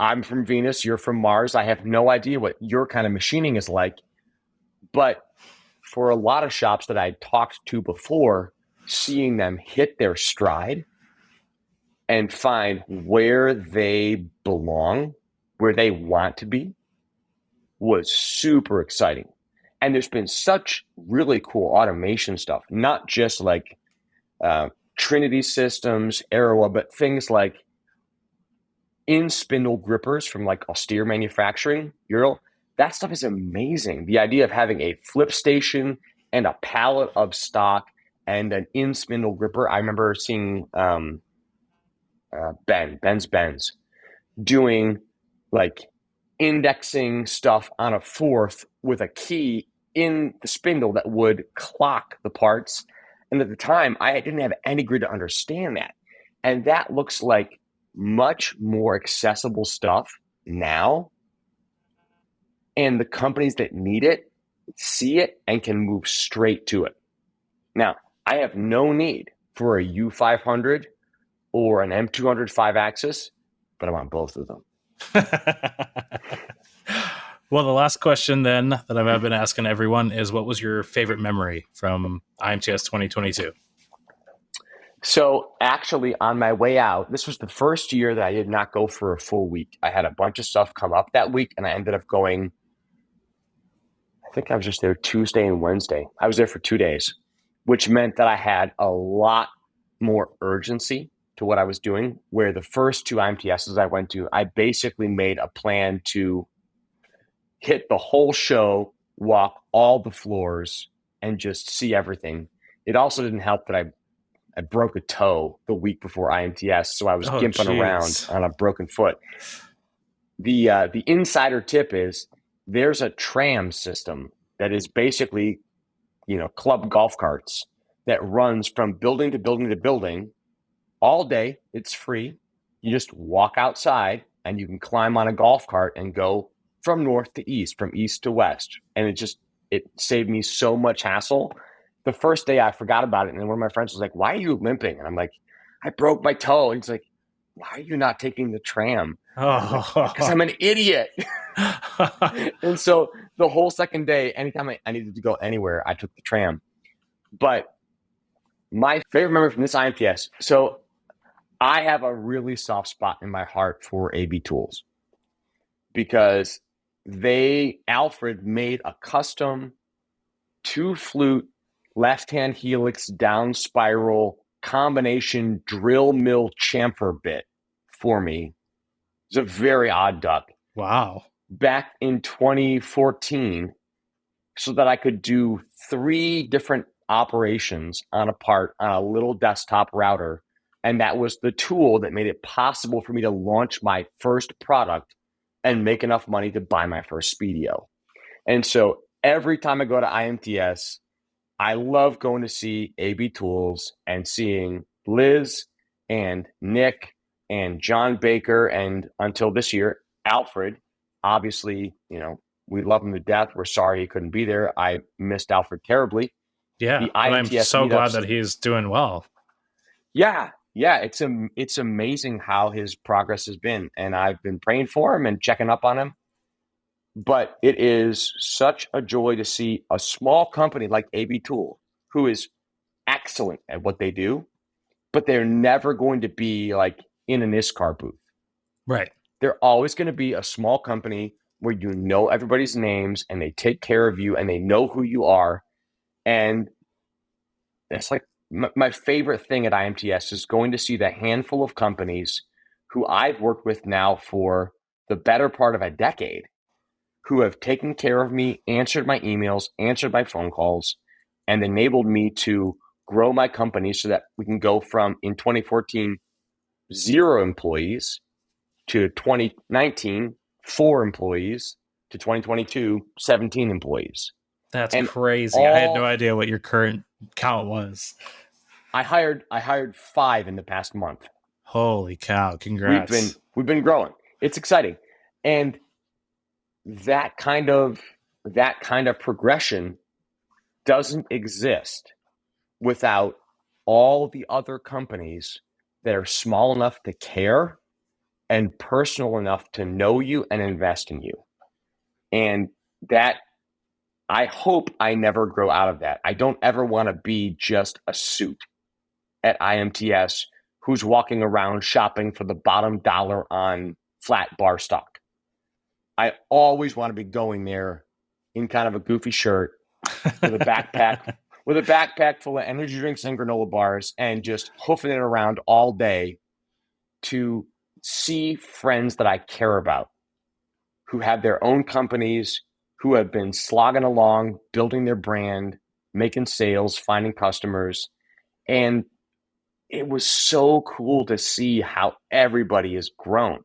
I'm from Venus, you're from Mars. I have no idea what your kind of machining is like. But for a lot of shops that I talked to before, seeing them hit their stride and find where they belong, where they want to be, was super exciting. And there's been such really cool automation stuff, not just like Trinity Systems, Aeroa, but things like in-spindle grippers from like Austere Manufacturing, Ural. That stuff is amazing. The idea of having a flip station and a pallet of stock and an in-spindle gripper. I remember seeing Ben's doing like indexing stuff on a fourth with a key in the spindle that would clock the parts. And at the time, I didn't have any grid to understand that. And that looks like much more accessible stuff now. And the companies that need it see it and can move straight to it. Now, I have no need for a U500 or an M200 5-axis, but I want both of them. Well, the last question then that I've been asking everyone is, what was your favorite memory from IMTS 2022? So actually, on my way out, this was the first year that I did not go for a full week. I had a bunch of stuff come up that week, and I ended up going, I think I was just there Tuesday and Wednesday. I was there for 2 days, which meant that I had a lot more urgency to what I was doing, where the first 2 IMTSs I went to, I basically made a plan to hit the whole show, walk all the floors, and just see everything. It also didn't help that I broke a toe the week before IMTS, so I was gimping around on a broken foot. The insider tip is there's a tram system that is basically, club golf carts that runs from building to building to building all day. It's free. You just walk outside and you can climb on a golf cart and go from north to east, from east to west. And it saved me so much hassle. The first day I forgot about it. And one of my friends was like, why are you limping? And I'm like, I broke my toe. And he's like, why are you not taking the tram? Because I'm an idiot. And so the whole second day, anytime I needed to go anywhere, I took the tram. But my favorite memory from this IMTS, so I have a really soft spot in my heart for AB Tools because Alfred made a custom 2-flute left-hand helix down spiral combination drill mill chamfer bit for me. It's a very odd duck. Wow. Back in 2014, so that I could do 3 different operations on a part on a little desktop router. And that was the tool that made it possible for me to launch my first product and make enough money to buy my first Speedio. And so every time I go to IMTS, I love going to see AB Tools and seeing Liz and Nick and John Baker, and until this year, Alfred. Obviously, we love him to death. We're sorry he couldn't be there. I missed Alfred terribly. Yeah, but I'm so glad that he's doing well. Yeah, it's amazing how his progress has been, and I've been praying for him and checking up on him. But it is such a joy to see a small company like AB Tool, who is excellent at what they do, but they're never going to be like in an ISCAR booth. Right. They're always going to be a small company where you know everybody's names and they take care of you and they know who you are. And that's like my favorite thing at IMTS is going to see the handful of companies who I've worked with now for the better part of a decade, who have taken care of me, answered my emails, answered my phone calls, and enabled me to grow my company so that we can go from, in 2014, 0 employees to 2019, 4 employees to 2022, 17 employees. That's crazy. I had no idea what your current count was. I hired 5 in the past month. Holy cow. Congrats. We've been growing. It's exciting. And that kind of progression doesn't exist without all the other companies that are small enough to care and personal enough to know you and invest in you. And that, I hope I never grow out of that. I don't ever want to be just a suit at IMTS who's walking around shopping for the bottom dollar on flat bar stock. I always want to be going there in kind of a goofy shirt with a backpack full of energy drinks and granola bars and just hoofing it around all day to see friends that I care about who have their own companies, who have been slogging along, building their brand, making sales, finding customers. And it was so cool to see how everybody has grown.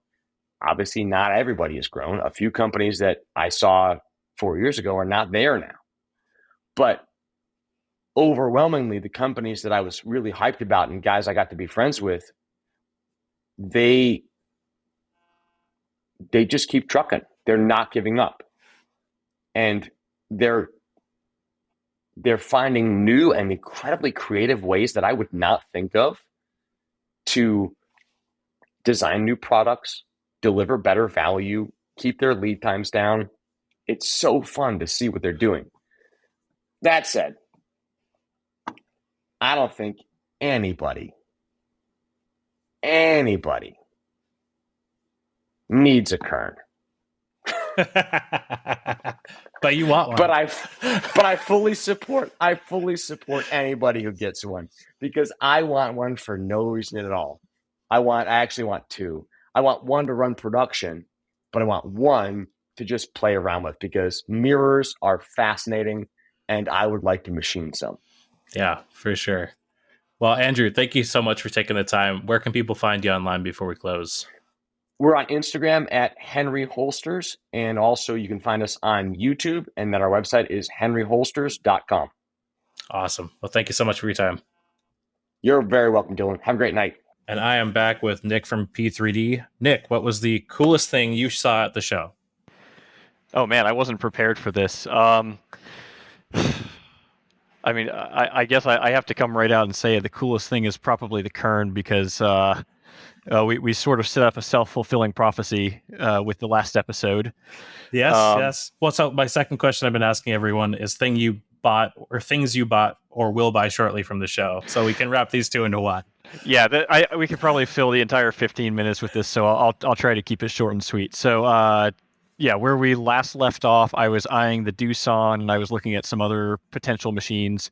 Obviously, not everybody has grown. A few companies that I saw 4 years ago are not there now. But overwhelmingly, the companies that I was really hyped about and guys I got to be friends with, they just keep trucking. They're not giving up. And they're finding new and incredibly creative ways that I would not think of to design new products, deliver better value, keep their lead times down. It's so fun to see what they're doing. That said, I don't think anybody needs a Kern. But you want one. But I fully support anybody who gets one, because I want one for no reason at all. I actually want two. I want one to run production, but I want one to just play around with, because mirrors are fascinating and I would like to machine some. Yeah, for sure. Well, Andrew, thank you so much for taking the time. Where can people find you online before we close? We're on Instagram at Henry Holsters, and also you can find us on YouTube, and then our website is henryholsters.com. Awesome. Well, thank you so much for your time. You're very welcome, Dylan. Have a great night. And I am back with Nick from P3D. Nick, what was the coolest thing you saw at the show? Oh man, I wasn't prepared for this. I mean, I guess I have to come right out and say the coolest thing is probably the Kern, because we sort of set up a self-fulfilling prophecy with the last episode. Yes, yes. Well, so my second question I've been asking everyone is things you bought or will buy shortly from the show, so we can wrap these two into one. Yeah, we could probably fill the entire 15 minutes with this, so I'll try to keep it short and sweet. So yeah, where we last left off, I was eyeing the Doosan, and I was looking at some other potential machines.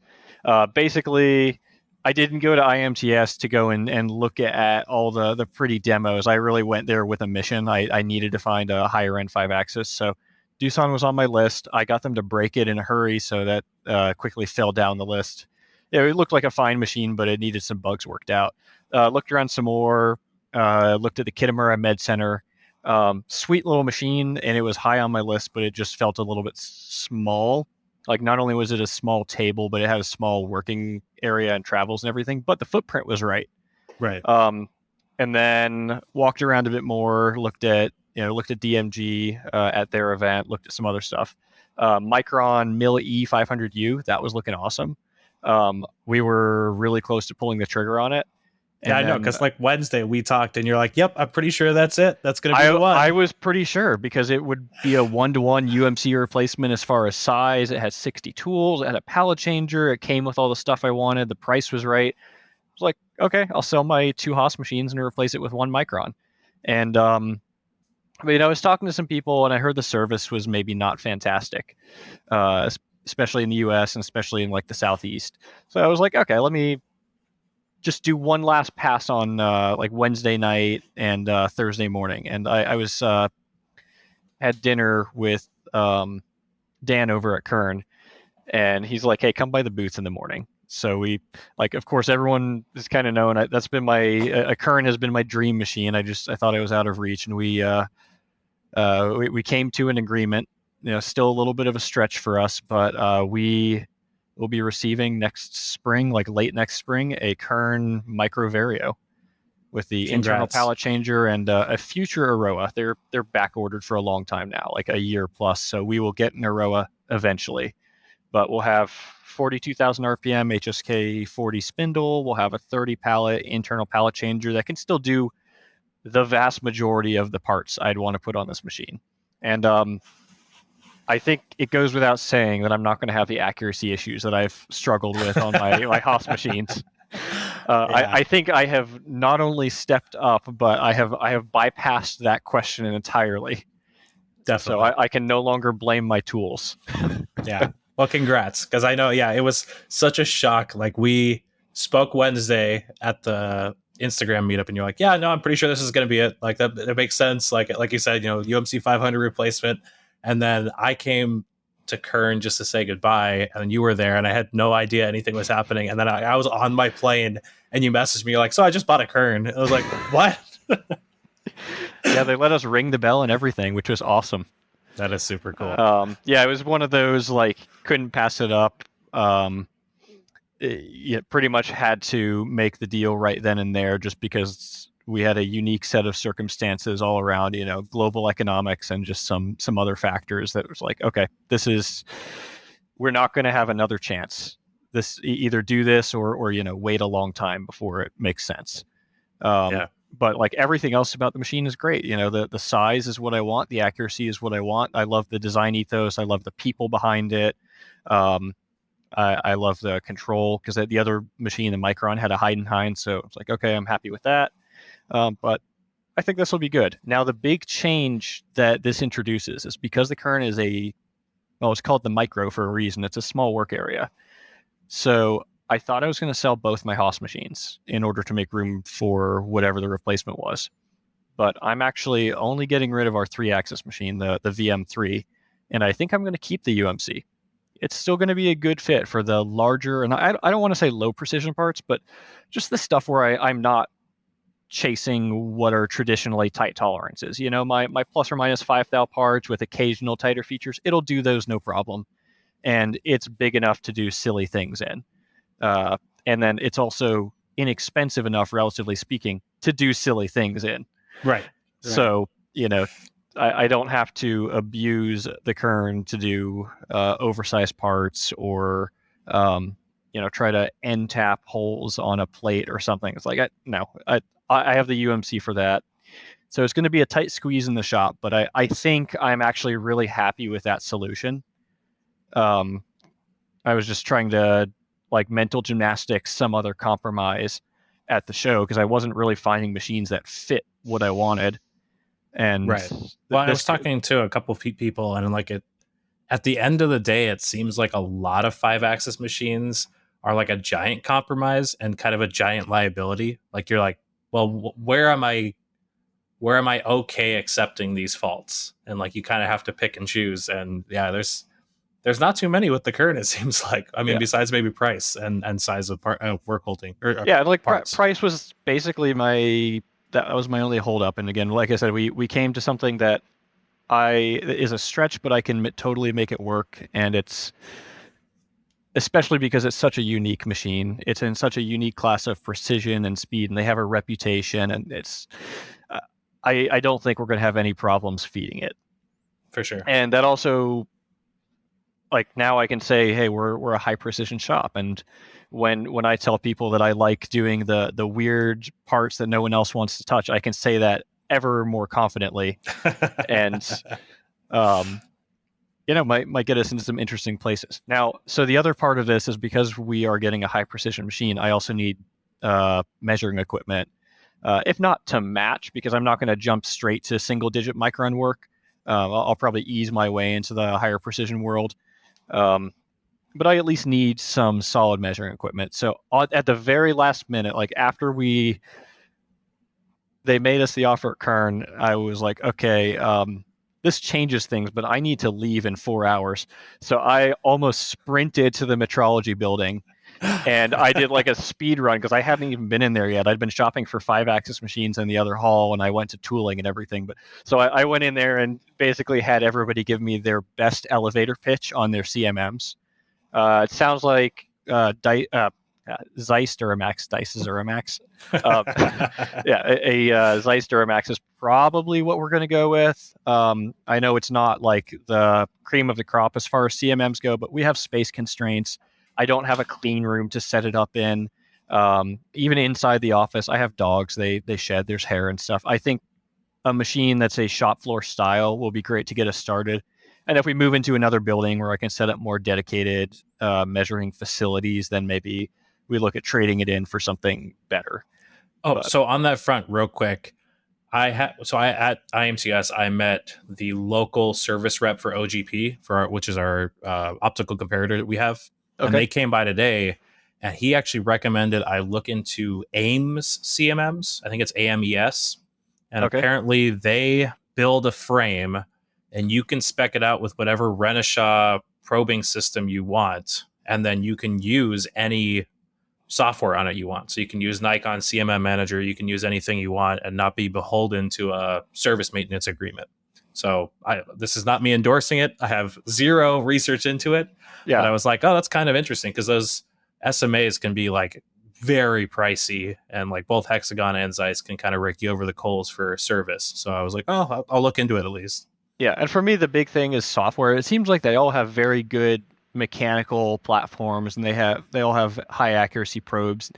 Basically, I didn't go to IMTS to go and look at all the pretty demos. I really went there with a mission. I needed to find a higher end 5-axis. So Doosan was on my list. I got them to break it in a hurry, so that quickly fell down the list. It looked like a fine machine, but it needed some bugs worked out. Looked around some more, looked at the Kitamura Med Center. Sweet little machine, and it was high on my list, but it just felt a little bit small. Like, not only was it a small table, but it had a small working area and travels and everything, but the footprint was right. Right. And then walked around a bit more, looked at DMG at their event, looked at some other stuff. Micron Mill E500U, that was looking awesome. We were really close to pulling the trigger on it. Yeah, I know, because like Wednesday we talked and you're like, yep, I'm pretty sure that's it. That's going to be the one. I was pretty sure, because it would be a 1-to-1 UMC replacement as far as size. It had 60 tools. It had a pallet changer. It came with all the stuff I wanted. The price was right. I was like, okay, I'll sell my 2 Haas machines and replace it with 1 Micron. And, I was talking to some people, and I heard the service was maybe not fantastic, especially in the US and especially in like the Southeast. So I was like, okay, let me just do one last pass on like Wednesday night and Thursday morning. And I was had dinner with Dan over at Kern, and he's like, hey, come by the booth in the morning. So we, like, of course, everyone is kind of known. That's been a Kern has been my dream machine. I thought I was out of reach, and we came to an agreement. Still a little bit of a stretch for us, but we will be receiving next spring, like late next spring, a Kern Micro Vario with the internal pallet changer and a future Aroa. They're back ordered for a long time now, like a year plus. So we will get an Aroa eventually. but we'll have 42,000 RPM HSK 40 spindle. We'll have a 30 pallet internal pallet changer that can still do the vast majority of the parts I'd want to put on this machine. And I think it goes without saying that I'm not going to have the accuracy issues that I've struggled with on my Haas machines. I think I have not only stepped up, but I have bypassed that question entirely. Definitely. So I can no longer blame my tools. Yeah. Well, congrats. Because I know, it was such a shock. Like, we spoke Wednesday at the Instagram meetup, and you're like, yeah, no, I'm pretty sure this is going to be it. Like, that makes sense. Like you said, UMC 500 replacement. And then I came to Kern just to say goodbye, and you were there, and I had no idea anything was happening. And then I was on my plane, and you messaged me, you're like, so I just bought a Kern. I was like, what? Yeah, they let us ring the bell and everything, which was awesome. That is super cool. It was one of those, like, couldn't pass it up. Pretty much had to make the deal right then and there, just because we had a unique set of circumstances all around, global economics and just some other factors that was like, okay, we're not going to have another chance. This either do this or wait a long time before it makes sense. But like everything else about the machine is great. The size is what I want. The accuracy is what I want. I love the design ethos. I love the people behind it. I love the control, because the other machine, the Micron, had a Heidenhain. So it's like, okay, I'm happy with that. But I think this will be good. Now, the big change that this introduces is because the Kern is it's called the Micro for a reason. It's a small work area. So I thought I was going to sell both my Haas machines in order to make room for whatever the replacement was. But I'm actually only getting rid of our 3-axis machine, the VM3, and I think I'm going to keep the UMC. It's still going to be a good fit for the larger, and I don't want to say low precision parts, but just the stuff where I'm not chasing what are traditionally tight tolerances. My plus or minus 5 thou parts with occasional tighter features, it'll do those no problem. And it's big enough to do silly things in. And then it's also inexpensive enough, relatively speaking, to do silly things in. Right. So, I don't have to abuse the Kern to do oversized parts or, try to end tap holes on a plate or something. It's like, I have the UMC for that. So it's going to be a tight squeeze in the shop, but I think I'm actually really happy with that solution. I was just trying to mental gymnastics, some other compromise at the show, because I wasn't really finding machines that fit what I wanted. And right. Well, I was talking to a couple of people, and at the end of the day, it seems like a lot of 5-axis machines are like a giant compromise and kind of a giant liability. Like, you're like, well, where am I okay accepting these faults? And you kind of have to pick and choose. And there's not too many with the Kern, it seems like. I mean, besides maybe price and size of work holding. Price was basically that was my only holdup. And again, like I said, we came to something that is a stretch, but I can totally make it work. And it's, especially because it's such a unique machine. It's in such a unique class of precision and speed, and they have a reputation. And it's, I don't think we're going to have any problems feeding it. For sure. And that also, now I can say, hey, we're a high precision shop. And when I tell people that I like doing the weird parts that no one else wants to touch, I can say that ever more confidently. And might get us into some interesting places. Now, so the other part of this is, because we are getting a high precision machine, I also need measuring equipment, if not to match, because I'm not going to jump straight to single digit micron work. I'll probably ease my way into the higher precision world. But I at least need some solid measuring equipment. So at the very last minute, after they made us the offer at Kern, I was like, okay, this changes things, but I need to leave in 4 hours. So I almost sprinted to the metrology building, and I did a speed run, because I hadn't even been in there yet. I'd been shopping for 5-axis machines in the other hall, and I went to tooling and everything. But so I went in there and basically had everybody give me their best elevator pitch on their CMMs. It sounds like Zeiss Duramax. Dice is Duramax. A Zeiss Duramax is probably what we're going to go with. I know it's not like the cream of the crop as far as CMMs go, but we have space constraints. I don't have a clean room to set it up in. Even inside the office, I have dogs. They shed. There's hair and stuff. I think a machine that's a shop floor style will be great to get us started. And if we move into another building where I can set up more dedicated measuring facilities, then maybe we look at trading it in for something better. So on that front, real quick, at IMTS, I met the local service rep for OGP, which is our optical comparator that we have. Okay. And they came by today, and he actually recommended I look into AIMS CMMs. I think it's AMES. And apparently they build a frame, and you can spec it out with whatever Renishaw probing system you want. And then you can use any software on it you want. So you can use Nikon CMM Manager, you can use anything you want and not be beholden to a service maintenance agreement. So this is not me endorsing it. I have zero research into it. Yeah. But I was like, oh, that's kind of interesting because those SMAs can be like very pricey, and like both Hexagon and Zeiss can kind of rake you over the coals for service. So I was like, oh, I'll look into it at least. Yeah. And for me, the big thing is software. It seems like they all have very good mechanical platforms, and they all have high accuracy probes.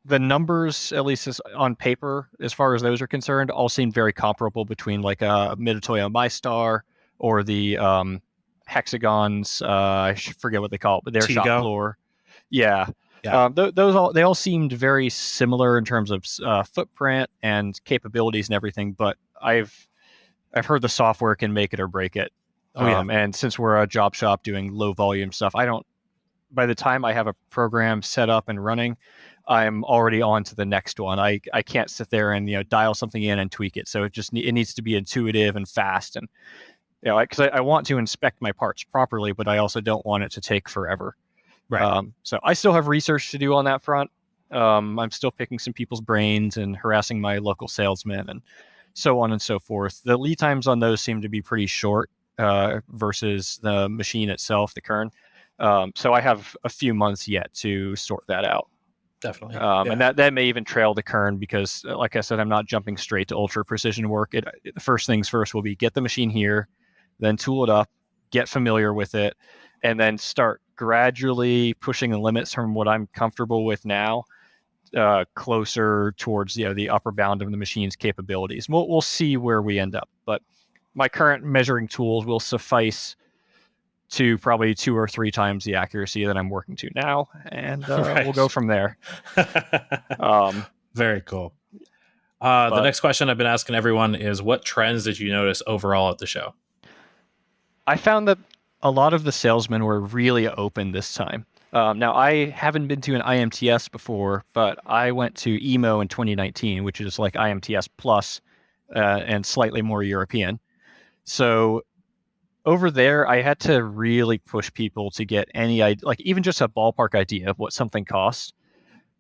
The numbers, at least on paper, as far as those are concerned, all seem very comparable between like a Mitutoyo MyStar or the Hexagons. I forget what they call it, but their shop floor. Yeah. They all seemed very similar in terms of footprint and capabilities and everything. But I've heard the software can make it or break it. And since we're a job shop doing low volume stuff, by the time I have a program set up and running, I'm already on to the next one. I can't sit there and dial something in and tweak it. So it needs to be intuitive and fast, and because I want to inspect my parts properly, but I also don't want it to take forever. Right. So I still have research to do on that front. I'm still picking some people's brains and harassing my local salesmen and so on and so forth. The lead times on those seem to be pretty short versus the machine itself, the Kern. So I have a few months yet to sort that out. Definitely. And that may even trail the Kern because, like I said, I'm not jumping straight to ultra precision work. The first things first will be get the machine here, then tool it up, get familiar with it, and then start gradually pushing the limits from what I'm comfortable with now closer towards the upper bound of the machine's capabilities. We'll see where we end up, but my current measuring tools will suffice to probably 2 or 3 times the accuracy that I'm working to now, and we'll go from there. Very cool. The next question I've been asking everyone is, what trends did you notice overall at the show? I found that a lot of the salesmen were really open this time. Now, I haven't been to an IMTS before, but I went to EMO in 2019, which is like IMTS plus and slightly more European. So over there, I had to really push people to get any idea, like even just a ballpark idea of what something costs,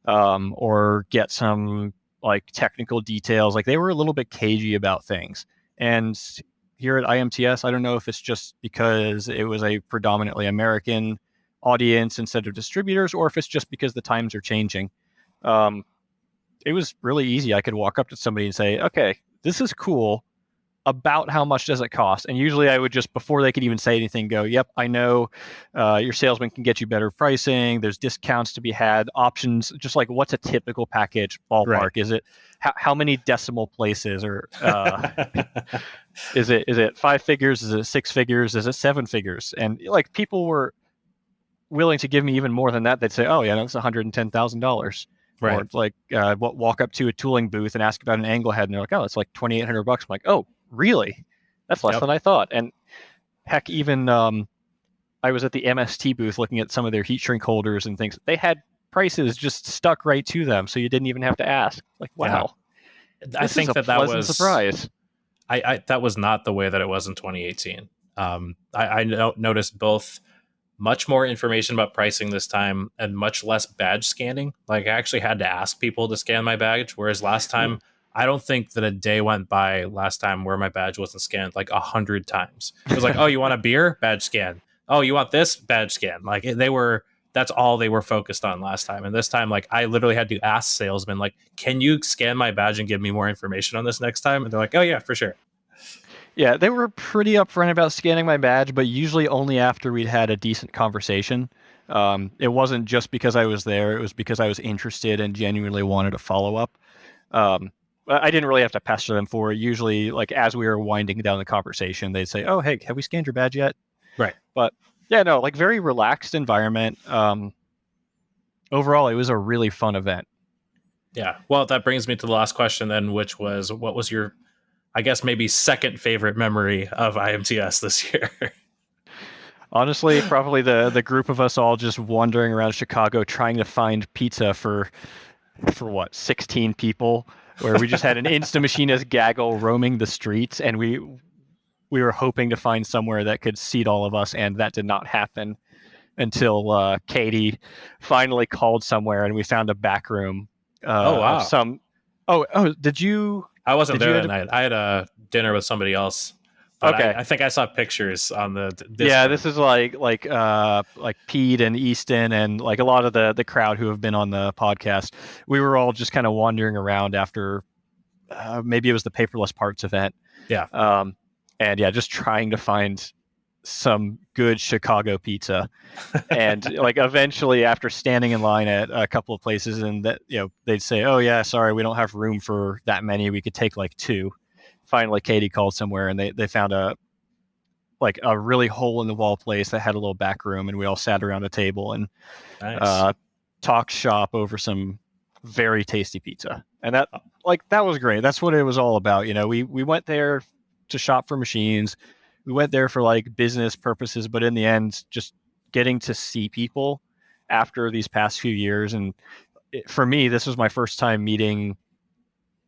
or get some like technical details. Like they were a little bit cagey about things. And here at IMTS, I don't know if it's just because it was a predominantly American audience instead of distributors, or if it's just because the times are changing. It was really easy. I could walk up to somebody and say, okay, this is cool. About how much does it cost? And usually I would just, before they could even say anything, go, yep, I know your salesman can get you better pricing. There's discounts to be had, options, just like what's a typical package ballpark? Right. Is it how many decimal places, or is it 5 figures? Is it 6 figures? Is it 7 figures? And like people were willing to give me even more than that. They'd say, oh yeah, that's $110,000. Right. Or like walk up to a tooling booth and ask about an angle head, and they're like, oh, it's like $2,800. I'm like, oh, really? That's less than I thought. And heck, even I was at the MST booth looking at some of their heat shrink holders and things. They had prices just stuck right to them, so you didn't even have to ask. Like, wow. Yeah. I think that was a surprise. I that was not the way that it was in 2018. I noticed both much more information about pricing this time and much less badge scanning. Like I actually had to ask people to scan my badge, whereas last time, I don't think that a day went by last time where my badge wasn't scanned like 100 times. It was like, oh, you want a beer? Badge scan. Oh, you want this? Badge scan. Like they were that's all they were focused on last time. And this time, like, I literally had to ask salesmen, like, can you scan my badge and give me more information on this next time? And they're like, oh yeah, for sure. Yeah, they were pretty upfront about scanning my badge, but usually only after we'd had a decent conversation. It wasn't just because I was there; it was because I was interested and genuinely wanted to follow up. I didn't really have to pester them for it. Usually, like as we were winding down the conversation, they'd say, "Oh, hey, have we scanned your badge yet?" Right. But yeah, no, like very relaxed environment. Overall, it was a really fun event. Yeah. Well, that brings me to the last question then, which was, what was your, I guess, maybe second favorite memory of IMTS this year? Honestly, probably the group of us all just wandering around Chicago trying to find pizza for what, 16 people, where we just had an Insta-Machinist gaggle roaming the streets, and we were hoping to find somewhere that could seat all of us, and that did not happen until Katie finally called somewhere, and we found a back room. Oh, wow. Did you? I wasn't there that night. I had a dinner with somebody else. But Okay. I think I saw pictures on the Discord. Yeah, this is like Pete and Easton and like a lot of the crowd who have been on the podcast. We were all just kind of wandering around after maybe it was the paperless parts event. Yeah. And yeah, just trying to find some good Chicago pizza. And like eventually after standing in line at a couple of places and that, they'd say, "Oh yeah, sorry, we don't have room for that many. We could take like 2." Finally, Katie called somewhere and they found a really hole in the wall place that had a little back room, and we all sat around a table and talked shop over some very tasty pizza. And that was great. That's what it was all about. We went there to shop for machines. We went there for like business purposes, but in the end, just getting to see people after these past few years. And for me, this was my first time meeting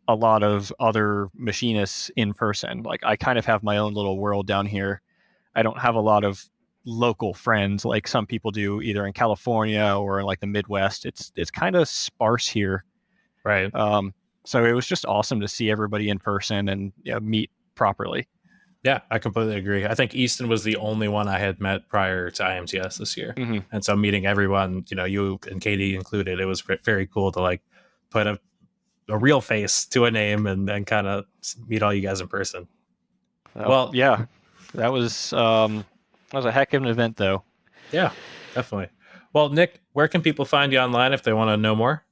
a lot of other machinists in person. Like I kind of have my own little world down here. I don't have a lot of local friends like some people do either in California or in like the Midwest. It's kind of sparse here. Right. So it was just awesome to see everybody in person and meet properly. Yeah, I completely agree. I think Easton was the only one I had met prior to IMTS this year. Mm-hmm. And so meeting everyone, you and Katie included, it was very cool to like put a real face to a name and then kind of meet all you guys in person. Well, yeah, that was a heck of an event though. Yeah, definitely. Well, Nick, where can people find you online if they want to know more?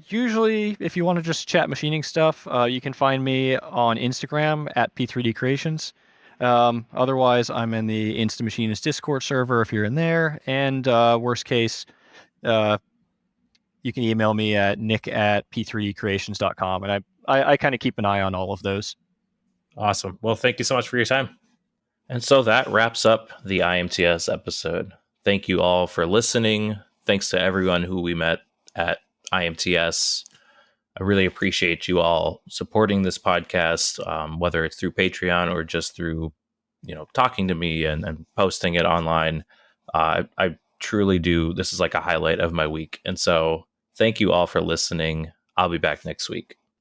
Usually, if you want to just chat machining stuff, you can find me on Instagram at P3D Creations. Otherwise, I'm in the Insta Machinist Discord server if you're in there. And worst case, you can email me at nick@p3dcreations.com. And I kind of keep an eye on all of those. Awesome. Well, thank you so much for your time. And so that wraps up the IMTS episode. Thank you all for listening. Thanks to everyone who we met at IMTS. I really appreciate you all supporting this podcast, whether it's through Patreon or just through, talking to me and posting it online. I truly do. This is like a highlight of my week. And so thank you all for listening. I'll be back next week.